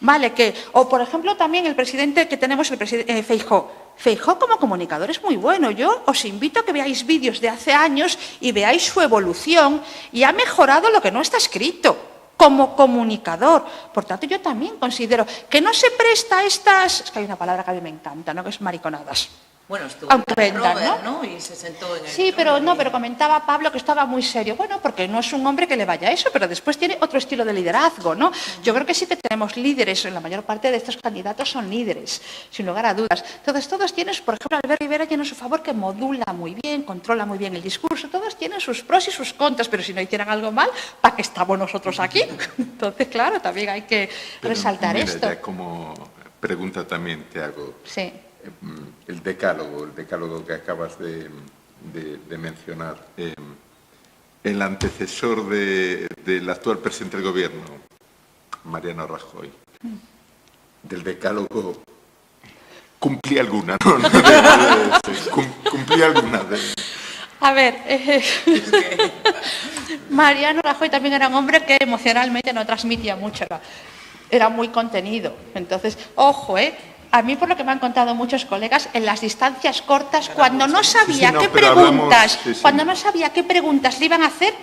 Vale, o por ejemplo también el presidente que tenemos, el presidente Feijóo. Feijóo como comunicador es muy bueno. Yo os invito a que veáis vídeos de hace años y veáis su evolución y ha mejorado lo que no está escrito como comunicador. Por tanto, yo también considero que no se presta a estas... Es que hay una palabra que a mí me encanta, ¿no? Que es mariconadas. Bueno, estuvo aunque vendan, Robert, ¿no? Y se sentó en el Sí, pero trono no, pero comentaba Pablo que estaba muy serio. Bueno, porque no es un hombre que le vaya a eso, pero después tiene otro estilo de liderazgo, ¿no? Yo creo que sí que tenemos líderes, la mayor parte de estos candidatos son líderes, sin lugar a dudas. Entonces, todos tienen, por ejemplo, Albert Rivera tiene a su favor que modula muy bien, controla muy bien el discurso, todos tienen sus pros y sus contras, pero si no hicieran algo mal, ¿para qué estamos nosotros aquí? Entonces, claro, también hay que resaltar mira, esto. Ya como pregunta también te hago. Sí. El decálogo que acabas de mencionar, el antecesor del actual presidente del gobierno, Mariano Rajoy, del decálogo, ¿cumplía alguna? ¿No? ¿Cumplía alguna? A ver, Mariano Rajoy también era un hombre que emocionalmente no transmitía mucho, era muy contenido. Entonces, ojo, a mí, por lo que me han contado muchos colegas, en las distancias cortas, cuando no sabía qué preguntas, cuando no sabía qué preguntas le iban a hacer,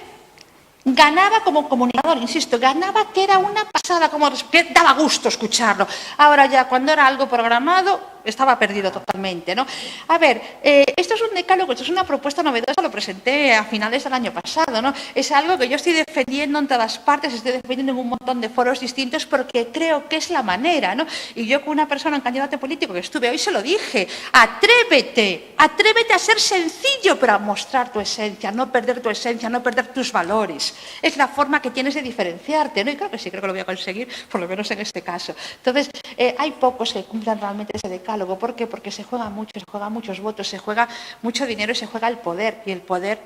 ganaba como comunicador, insisto, ganaba que era una pasada, como que daba gusto escucharlo. Ahora ya, cuando era algo programado, estaba perdido totalmente, ¿no? A ver, esto es un decálogo, esto es una propuesta novedosa, lo presenté a finales del año pasado, ¿no? Es algo que yo estoy defendiendo en todas partes, estoy defendiendo en un montón de foros distintos porque creo que es la manera, ¿no? Y yo con una persona, un candidato político que estuve hoy, se lo dije, atrévete a ser sencillo, pero a mostrar tu esencia, no perder tu esencia, no perder tus valores. Es la forma que tienes de diferenciarte, ¿no? Y creo que sí, creo que lo voy a conseguir, por lo menos en este caso. Entonces, hay pocos que cumplan realmente ese decálogo. ¿Por qué? Porque se juega mucho, se juegan muchos votos, se juega mucho dinero y se juega el poder. Y el poder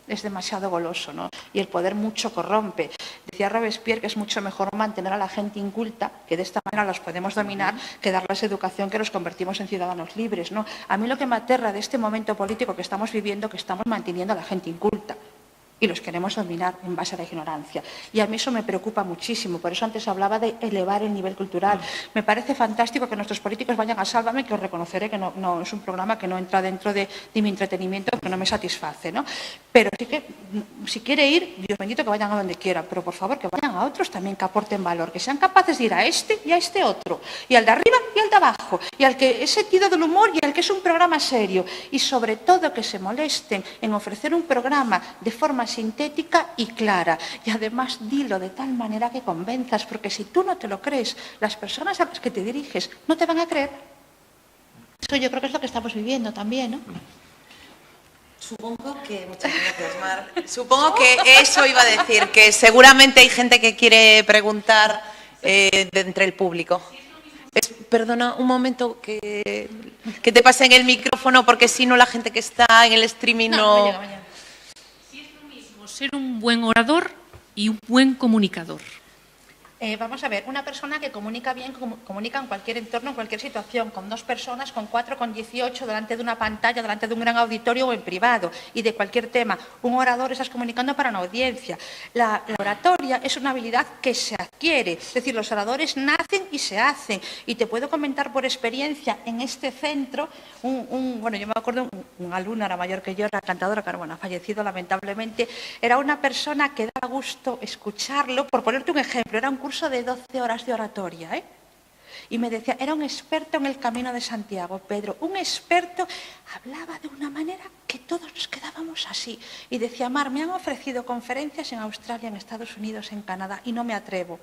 es demasiado goloso, ¿no? Y el poder mucho corrompe. Decía Robespierre que es mucho mejor mantener a la gente inculta, que de esta manera los podemos dominar, que darles educación, que los convertimos en ciudadanos libres, ¿no? A mí lo que me aterra de este momento político que estamos viviendo, que estamos manteniendo a la gente inculta. Y los queremos dominar en base a la ignorancia. Y a mí eso me preocupa muchísimo. Por eso antes hablaba de elevar el nivel cultural. Me parece fantástico que nuestros políticos vayan a Sálvame, que os reconoceré que no es un programa que no entra dentro de mi entretenimiento, que no me satisface, ¿no? Pero sí que, si quiere ir, Dios bendito, que vayan a donde quieran. Pero por favor, que vayan a otros también que aporten valor, que sean capaces de ir a este y a este otro. Y al de arriba y al de abajo. Y al que es sentido del humor y al que es un programa serio. Y sobre todo que se molesten en ofrecer un programa de forma sintética y clara. Y además dilo de tal manera que convenzas, porque si tú no te lo crees, las personas a las que te diriges no te van a creer. Eso yo creo que es lo que estamos viviendo también, ¿no? Supongo que, muchas gracias, Mar. Supongo que eso iba a decir, que seguramente hay gente que quiere preguntar de entre el público. Perdona un momento que te pasen el micrófono, porque si no la gente que está en el streaming no... Mañana. Si es lo mismo ser un buen orador y un buen comunicador. Vamos a ver, una persona que comunica bien, comunica en cualquier entorno, en cualquier situación, con 2 personas, con 4, con 18, delante de una pantalla, delante de un gran auditorio o en privado, y de cualquier tema. Un orador estás comunicando para una audiencia. La oratoria es una habilidad que se adquiere, es decir, los oradores nacen y se hacen. Y te puedo comentar por experiencia, en este centro, bueno, yo me acuerdo, un alumno era mayor que yo, era cantadora, que bueno, ha fallecido lamentablemente, era una persona que daba gusto escucharlo, por ponerte un ejemplo, era un curso de 12 horas de oratoria, y me decía, era un experto en el Camino de Santiago, Pedro, un experto, hablaba de una manera que todos nos quedábamos así, y decía, Mar, me han ofrecido conferencias en Australia, en Estados Unidos, en Canadá, y no me atrevo.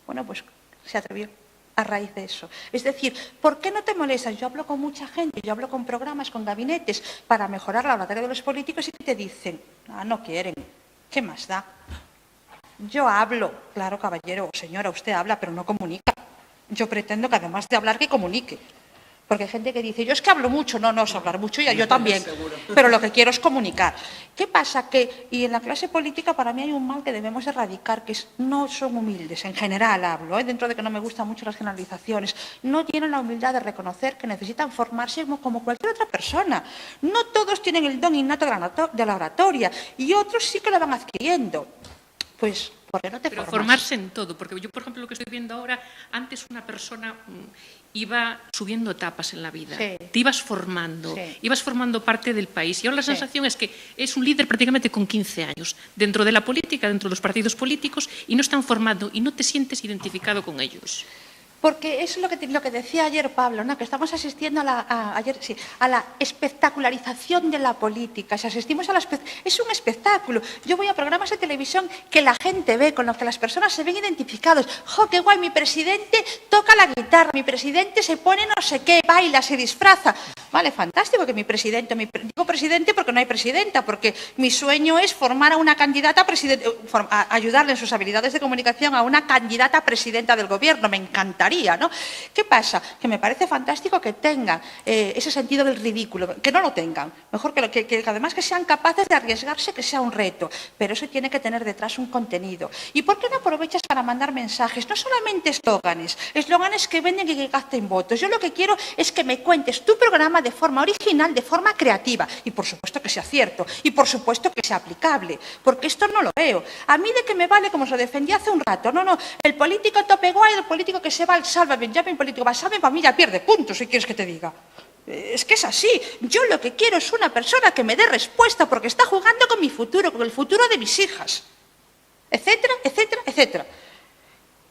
Bueno, pues se atrevió a raíz de eso. Es decir, ¿por qué no te molestas? Yo hablo con mucha gente, yo hablo con programas, con gabinetes, para mejorar la oratoria de los políticos y te dicen, no quieren, ¿qué más da? Yo hablo, claro, caballero o señora, usted habla, pero no comunica. Yo pretendo que además de hablar, que comunique. Porque hay gente que dice, yo es que hablo mucho. No, es hablar mucho, y yo también. Pero lo que quiero es comunicar. ¿Qué pasa? Y en la clase política para mí hay un mal que debemos erradicar, que es no son humildes, en general hablo, dentro de que no me gustan mucho las generalizaciones. No tienen la humildad de reconocer que necesitan formarse como cualquier otra persona. No todos tienen el don innato de la oratoria, y otros sí que lo van adquiriendo. Pues, ¿por qué no te formas? Pero formarse en todo, porque yo, por ejemplo, lo que estoy viendo ahora, antes una persona iba subiendo etapas en la vida, sí. Te ibas formando, sí. Ibas formando parte del país, y ahora la sí. sensación es que es un líder prácticamente con 15 años, dentro de la política, dentro de los partidos políticos, y no están formando, y no te sientes identificado con ellos. Porque es lo que decía ayer Pablo, ¿no? Que estamos asistiendo a la espectacularización de la política. Si asistimos es un espectáculo. Yo voy a programas de televisión que la gente ve, con los que las personas se ven identificados. ¡Jo, qué guay! Mi presidente toca la guitarra, mi presidente se pone no sé qué, baila, se disfraza. Vale, fantástico que mi presidente, digo presidente porque no hay presidenta, porque mi sueño es formar a una candidata a ayudarle en sus habilidades de comunicación a una candidata a presidenta del gobierno. Me encantaría, ¿no? ¿Qué pasa? Que me parece fantástico que tengan ese sentido del ridículo, que no lo tengan. Mejor que además que sean capaces de arriesgarse, que sea un reto, pero eso tiene que tener detrás un contenido. ¿Y por qué no aprovechas para mandar mensajes? No solamente eslóganes que venden y que capten votos. Yo lo que quiero es que me cuentes tu programa de forma original, de forma creativa, y por supuesto que sea cierto, y por supuesto que sea aplicable, porque esto no lo veo. A mí de que me vale, como se defendía hace un rato, no, el político tope guay, el político que se va al sálvame, ya mi político va al sálvame, para mí ya pierde puntos, si quieres que te diga. Es que es así. Yo lo que quiero es una persona que me dé respuesta, porque está jugando con mi futuro, con el futuro de mis hijas, etcétera, etcétera, etcétera.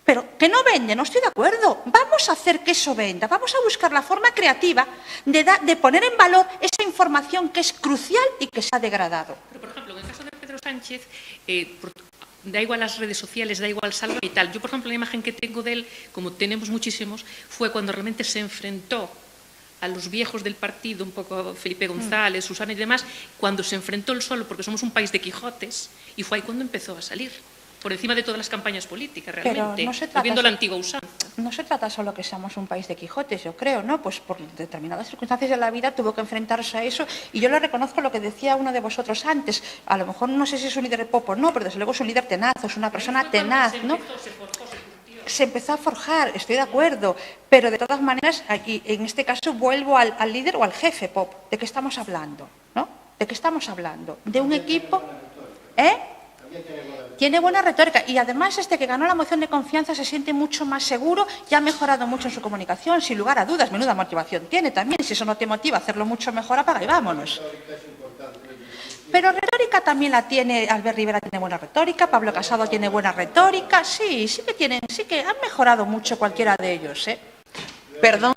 Pero que no vende, no estoy de acuerdo. Vamos a hacer que eso venda, vamos a buscar la forma creativa de poner en valor esa información que es crucial y que se ha degradado. Pero, por ejemplo, en el caso de Pedro Sánchez, da igual las redes sociales, da igual Salva y tal. Yo, por ejemplo, la imagen que tengo de él, como tenemos muchísimos, fue cuando realmente se enfrentó a los viejos del partido, un poco Felipe González, Susana y demás, cuando se enfrentó él solo, porque somos un país de Quijotes, y fue ahí cuando empezó a salir. Por encima de todas las campañas políticas, realmente, volviendo a la antigua usanza. No se trata solo que seamos un país de Quijotes, yo creo, ¿no? Pues por determinadas circunstancias de la vida tuvo que enfrentarse a eso, y yo le reconozco lo que decía uno de vosotros antes. A lo mejor no sé si es un líder de pop o no, pero desde luego es un líder tenaz, es una persona tenaz, ¿no? Se empezó a forjar, estoy de acuerdo, pero de todas maneras, aquí, en este caso vuelvo al líder o al jefe pop. ¿De qué estamos hablando? ¿No? ¿De qué estamos hablando? ¿De un equipo? Tiene buena retórica, y además que ganó la moción de confianza se siente mucho más seguro y ha mejorado mucho en su comunicación, sin lugar a dudas. Menuda motivación tiene también. Si eso no te motiva a hacerlo mucho mejor, apaga y vámonos. Pero retórica también la tiene. Albert Rivera tiene buena retórica, Pablo Casado tiene buena retórica. Sí que han mejorado mucho cualquiera de ellos, ¿eh? Perdón.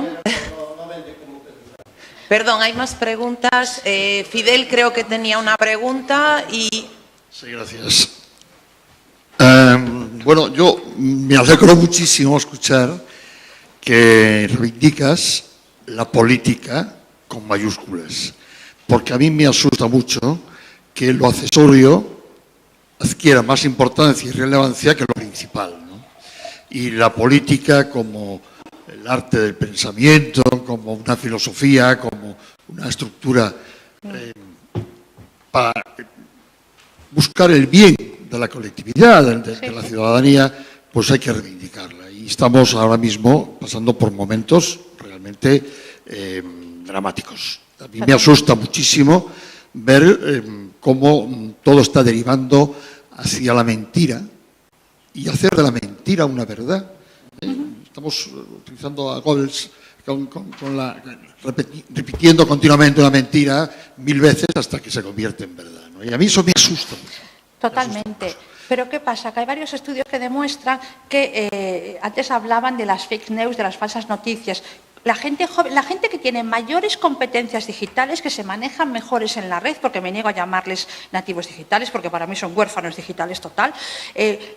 Perdón, hay más preguntas. Fidel creo que tenía una pregunta y... Sí, gracias. Bueno, yo me alegro muchísimo escuchar que reivindicas la política con mayúsculas, porque a mí me asusta mucho que lo accesorio adquiera más importancia y relevancia que lo principal, ¿no? Y la política como el arte del pensamiento, como una filosofía, como una estructura para buscar el bien de la colectividad, de la ciudadanía, pues hay que reivindicarla. Y estamos ahora mismo pasando por momentos realmente dramáticos. A mí me asusta muchísimo ver cómo todo está derivando hacia la mentira y hacer de la mentira una verdad. Estamos utilizando a Goebbels repitiendo continuamente una mentira 1000 veces hasta que se convierte en verdad, ¿no? Y a mí eso me asusta mucho. Totalmente. Pero ¿qué pasa? Que hay varios estudios que demuestran que antes hablaban de las fake news, de las falsas noticias. La gente joven, la gente que tiene mayores competencias digitales, que se manejan mejores en la red, porque me niego a llamarles nativos digitales, porque para mí son huérfanos digitales total,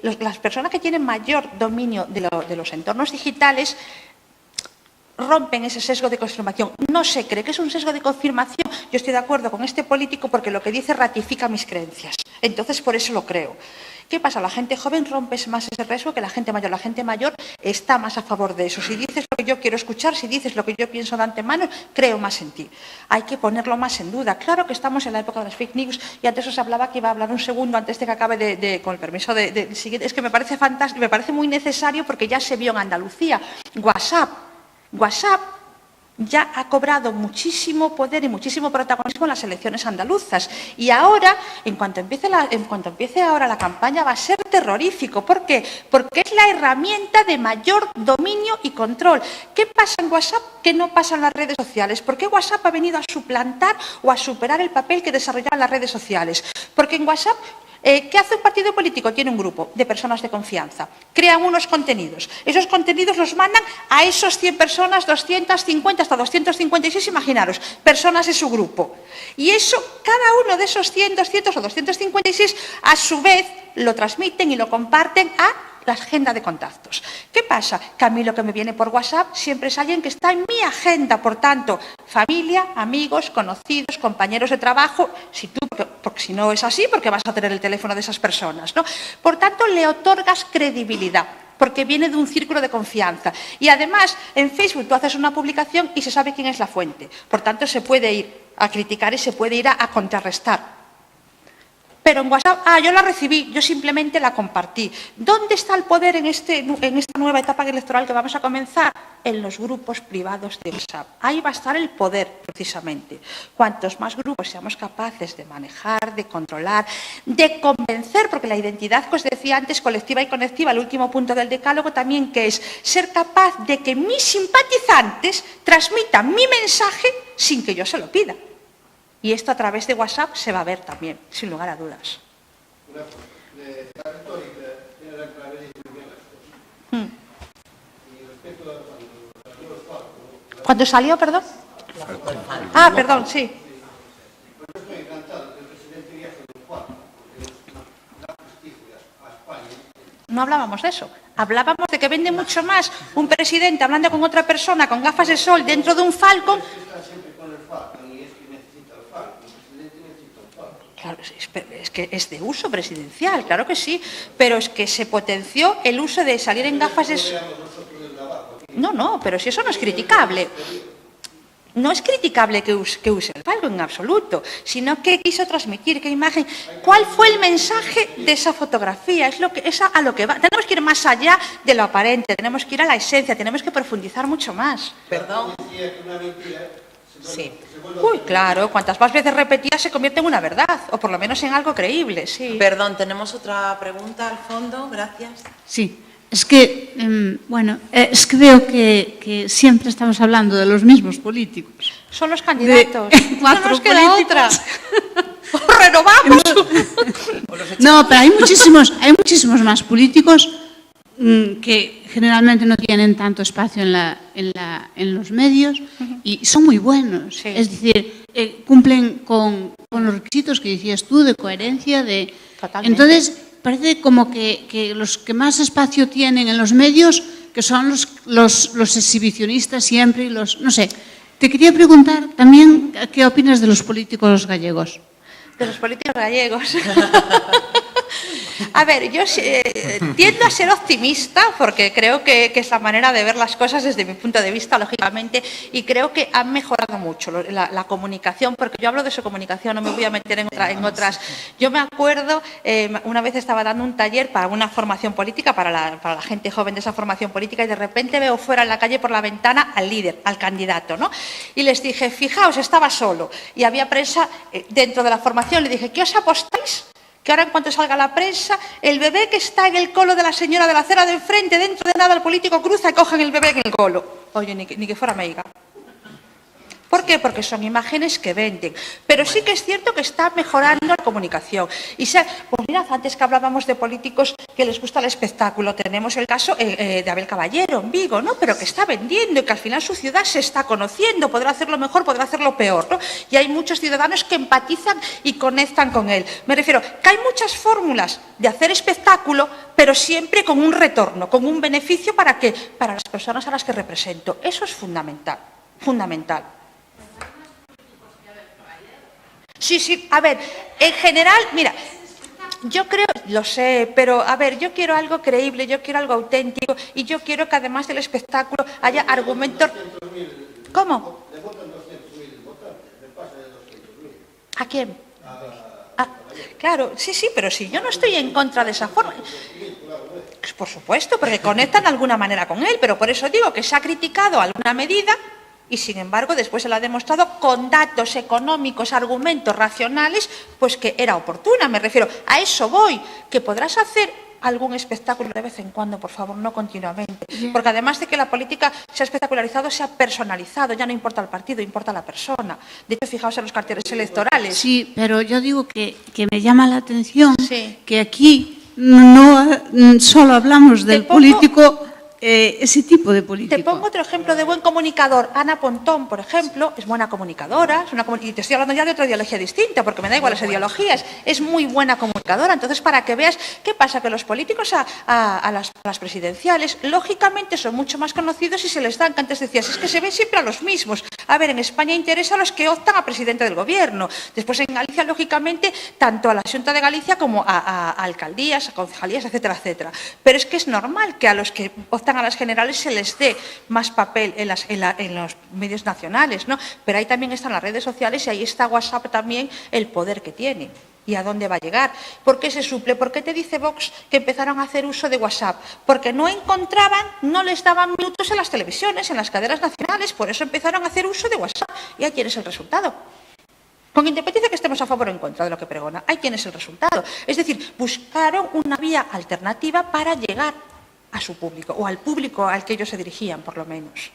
las personas que tienen mayor dominio de los entornos digitales rompen ese sesgo de confirmación. No se cree que es un sesgo de confirmación. Yo estoy de acuerdo con este político porque lo que dice ratifica mis creencias. Entonces, por eso lo creo. ¿Qué pasa? La gente joven rompe más ese riesgo que la gente mayor. La gente mayor está más a favor de eso. Si dices lo que yo quiero escuchar, si dices lo que yo pienso de antemano, creo más en ti. Hay que ponerlo más en duda. Claro que estamos en la época de las fake news, y antes os hablaba que iba a hablar un segundo antes de que acabe con el permiso del siguiente. Es que me parece fantástico, me parece muy necesario, porque ya se vio en Andalucía. WhatsApp ya ha cobrado muchísimo poder y muchísimo protagonismo en las elecciones andaluzas. Y ahora, en cuanto empiece ahora la campaña, va a ser terrorífico. ¿Por qué? Porque es la herramienta de mayor dominio y control. ¿Qué pasa en WhatsApp que no pasa en las redes sociales? ¿Por qué WhatsApp ha venido a suplantar o a superar el papel que desarrollaban las redes sociales? Porque en WhatsApp ¿Qué hace un partido político? Tiene un grupo de personas de confianza, crean unos contenidos, esos contenidos los mandan a esos 100 personas, 250 hasta 256, imaginaros, personas de su grupo. Y eso, cada uno de esos 100, 200 o 256, a su vez lo transmiten y lo comparten a la agenda de contactos. ¿Qué pasa? Que a mí lo que me viene por WhatsApp siempre es alguien que está en mi agenda, por tanto, familia, amigos, conocidos, compañeros de trabajo, porque si no es así, porque vas a tener el teléfono de esas personas, ¿no? Por tanto, le otorgas credibilidad, porque viene de un círculo de confianza. Y además, en Facebook tú haces una publicación y se sabe quién es la fuente. Por tanto, se puede ir a criticar y se puede ir a contrarrestar. Pero en WhatsApp, yo la recibí, yo simplemente la compartí. ¿Dónde está el poder en esta nueva etapa electoral que vamos a comenzar? En los grupos privados de WhatsApp. Ahí va a estar el poder, precisamente. Cuantos más grupos seamos capaces de manejar, de controlar, de convencer, porque la identidad que os decía antes, colectiva y conectiva, el último punto del decálogo también, que es ser capaz de que mis simpatizantes transmitan mi mensaje sin que yo se lo pida. Y esto a través de WhatsApp se va a ver también, sin lugar a dudas. ¿Cuándo salió, perdón? Perdón, sí. No hablábamos de eso. Hablábamos de que vende mucho más un presidente hablando con otra persona con gafas de sol dentro de un Falcon. Claro, es que es de uso presidencial, claro que sí, pero es que se potenció el uso de salir en gafas de sol. No, pero si eso no es criticable. No es criticable que use el Falcon en absoluto, sino que quiso transmitir, qué imagen. ¿Cuál fue el mensaje de esa fotografía? Es a lo que va. Tenemos que ir más allá de lo aparente, tenemos que ir a la esencia, tenemos que profundizar mucho más. Perdón. Sí. Uy, claro, cuantas más veces repetidas se convierte en una verdad, o por lo menos en algo creíble, sí. Perdón, tenemos otra pregunta al fondo, gracias. Sí, es que, es que veo que siempre estamos hablando de los mismos políticos. Son los candidatos. No nos queda otra. ¡O renovamos! No, pero hay muchísimos más políticos que generalmente no tienen tanto espacio en los medios y son muy buenos. Sí. Es decir, cumplen con los requisitos que decías tú, de coherencia, Totalmente. Entonces, parece como que los que más espacio tienen en los medios, que son los exhibicionistas siempre, no sé. Te quería preguntar también qué opinas de los políticos gallegos. De los políticos gallegos. A ver, yo tiendo a ser optimista porque creo que es la manera de ver las cosas desde mi punto de vista, lógicamente, y creo que han mejorado mucho la comunicación, porque yo hablo de su comunicación, no me voy a meter en otras. Yo me acuerdo, una vez estaba dando un taller para una formación política, para la gente joven de esa formación política, y de repente veo fuera en la calle por la ventana al líder, al candidato, ¿no? Y les dije, fijaos, estaba solo, y había prensa dentro de la formación, le dije, ¿qué os apostáis? Que ahora en cuanto salga la prensa, el bebé que está en el colo de la señora de la acera de enfrente, dentro de nada el político cruza y cogen el bebé en el colo. Oye, ni que fuera meiga. ¿Por qué? Porque son imágenes que venden. Pero sí que es cierto que está mejorando la comunicación. Y pues mirad, antes que hablábamos de políticos que les gusta el espectáculo, tenemos el caso de Abel Caballero en Vigo, ¿no? Pero que está vendiendo y que al final su ciudad se está conociendo, podrá hacerlo mejor, podrá hacerlo peor, ¿no? Y hay muchos ciudadanos que empatizan y conectan con él. Me refiero que hay muchas fórmulas de hacer espectáculo, pero siempre con un retorno, con un beneficio para las personas a las que represento. Eso es fundamental, fundamental. Sí, a ver, en general, mira, yo creo, lo sé, pero a ver, yo quiero algo creíble, yo quiero algo auténtico y yo quiero que además del espectáculo haya argumentos. ¿Cómo? ¿A quién? Claro, sí, pero sí, yo no estoy en contra de esa forma. Pues por supuesto, porque conectan de alguna manera con él, pero por eso digo que se ha criticado alguna medida. Y, sin embargo, después se lo ha demostrado con datos económicos, argumentos racionales, pues que era oportuna. Me refiero, a eso voy, que podrás hacer algún espectáculo de vez en cuando, por favor, no continuamente. Porque además de que la política se ha espectacularizado, se ha personalizado, ya no importa el partido, importa la persona. De hecho, fijaos en los carteles electorales. Sí, pero yo digo que me llama la atención Sí. que aquí no solo hablamos del político, ese tipo de político. Te pongo otro ejemplo de buen comunicador. Ana Pontón, por ejemplo, es buena comunicadora, y te estoy hablando ya de otra ideología distinta, porque me da igual las ideologías, es muy buena comunicadora. Entonces, para que veas qué pasa, que los políticos a las presidenciales, lógicamente son mucho más conocidos y se les dan, que antes decías, es que se ven siempre a los mismos. A ver, en España interesa a los que optan a presidente del gobierno. Después en Galicia, lógicamente, tanto a la Xunta de Galicia como a alcaldías, a concejalías, etcétera, etcétera. Pero es que es normal que a los que optan a las generales se les dé más papel en los medios nacionales, ¿no? Pero ahí también están las redes sociales y ahí está WhatsApp también, el poder que tiene y a dónde va a llegar. ¿Por qué se suple? ¿Por qué te dice Vox que empezaron a hacer uso de WhatsApp? Porque no encontraban, no les daban minutos en las televisiones, en las cadenas nacionales, por eso empezaron a hacer uso de WhatsApp. Y ahí tienes el resultado. Con independencia que estemos a favor o en contra de lo que pregona, ahí tienes el resultado. Es decir, buscaron una vía alternativa para llegar a su público, o al público al que ellos se dirigían, por lo menos.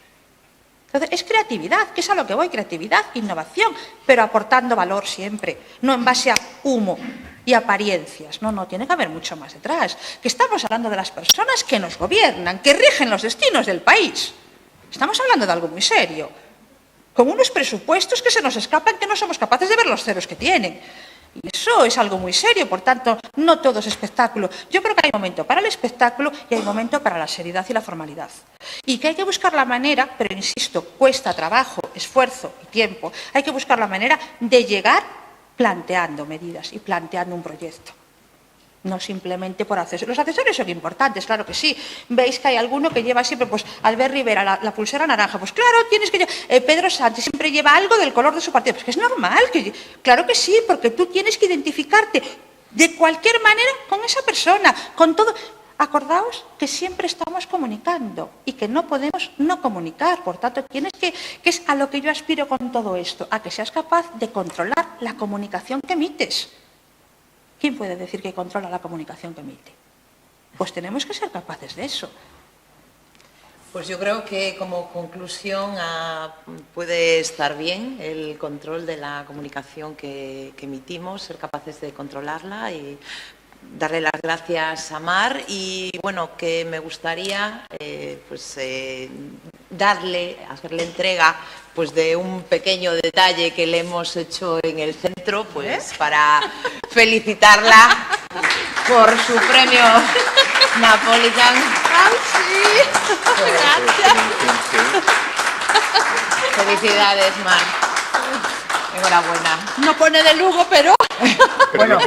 Entonces, es creatividad, que es a lo que voy, creatividad, innovación, pero aportando valor siempre, no en base a humo y apariencias. No, tiene que haber mucho más detrás. Que estamos hablando de las personas que nos gobiernan, que rigen los destinos del país. Estamos hablando de algo muy serio, con unos presupuestos que se nos escapan, que no somos capaces de ver los ceros que tienen. Y eso es algo muy serio, por tanto, no todo es espectáculo. Yo creo que hay momento para el espectáculo y hay momento para la seriedad y la formalidad. Y que hay que buscar la manera, pero insisto, cuesta trabajo, esfuerzo y tiempo, hay que buscar la manera de llegar planteando medidas y planteando un proyecto. No simplemente por accesorios. Los accesorios son importantes, claro que sí. Veis que hay alguno que lleva siempre, pues, Albert Rivera, la pulsera naranja. Pues claro, tienes que llevar. Pedro Sánchez siempre lleva algo del color de su partido. Pues que es normal. Claro que sí, porque tú tienes que identificarte de cualquier manera con esa persona, con todo. Acordaos que siempre estamos comunicando y que no podemos no comunicar. Por tanto, tienes que es a lo que yo aspiro con todo esto, a que seas capaz de controlar la comunicación que emites. ¿Quién puede decir que controla la comunicación que emite? Pues tenemos que ser capaces de eso. Pues yo creo que como conclusión puede estar bien el control de la comunicación que emitimos, ser capaces de controlarla y darle las gracias a Mar y bueno, que me gustaría hacerle entrega pues de un pequeño detalle que le hemos hecho en el centro, pues para felicitarla por su premio Napolitan. ¡Ay, sí! Gracias. Felicidades, Mar. Enhorabuena. No pone de Lugo, pero... Bueno,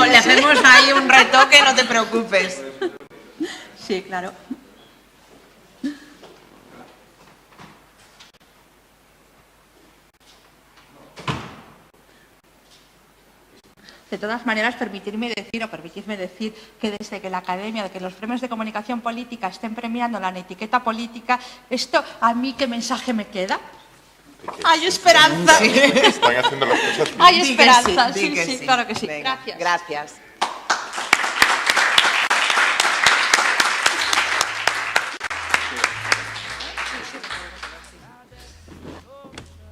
le hacemos ahí un retoque, no te preocupes. Sí, claro. De todas maneras, permitidme decir que desde que la Academia, de que los premios de comunicación política estén premiando la etiqueta política, esto, ¿a mí qué mensaje me queda? ¡Hay esperanza! Están haciendo las cosas bien. Hay esperanza, Di que sí, claro que sí. Venga, Gracias. Gracias.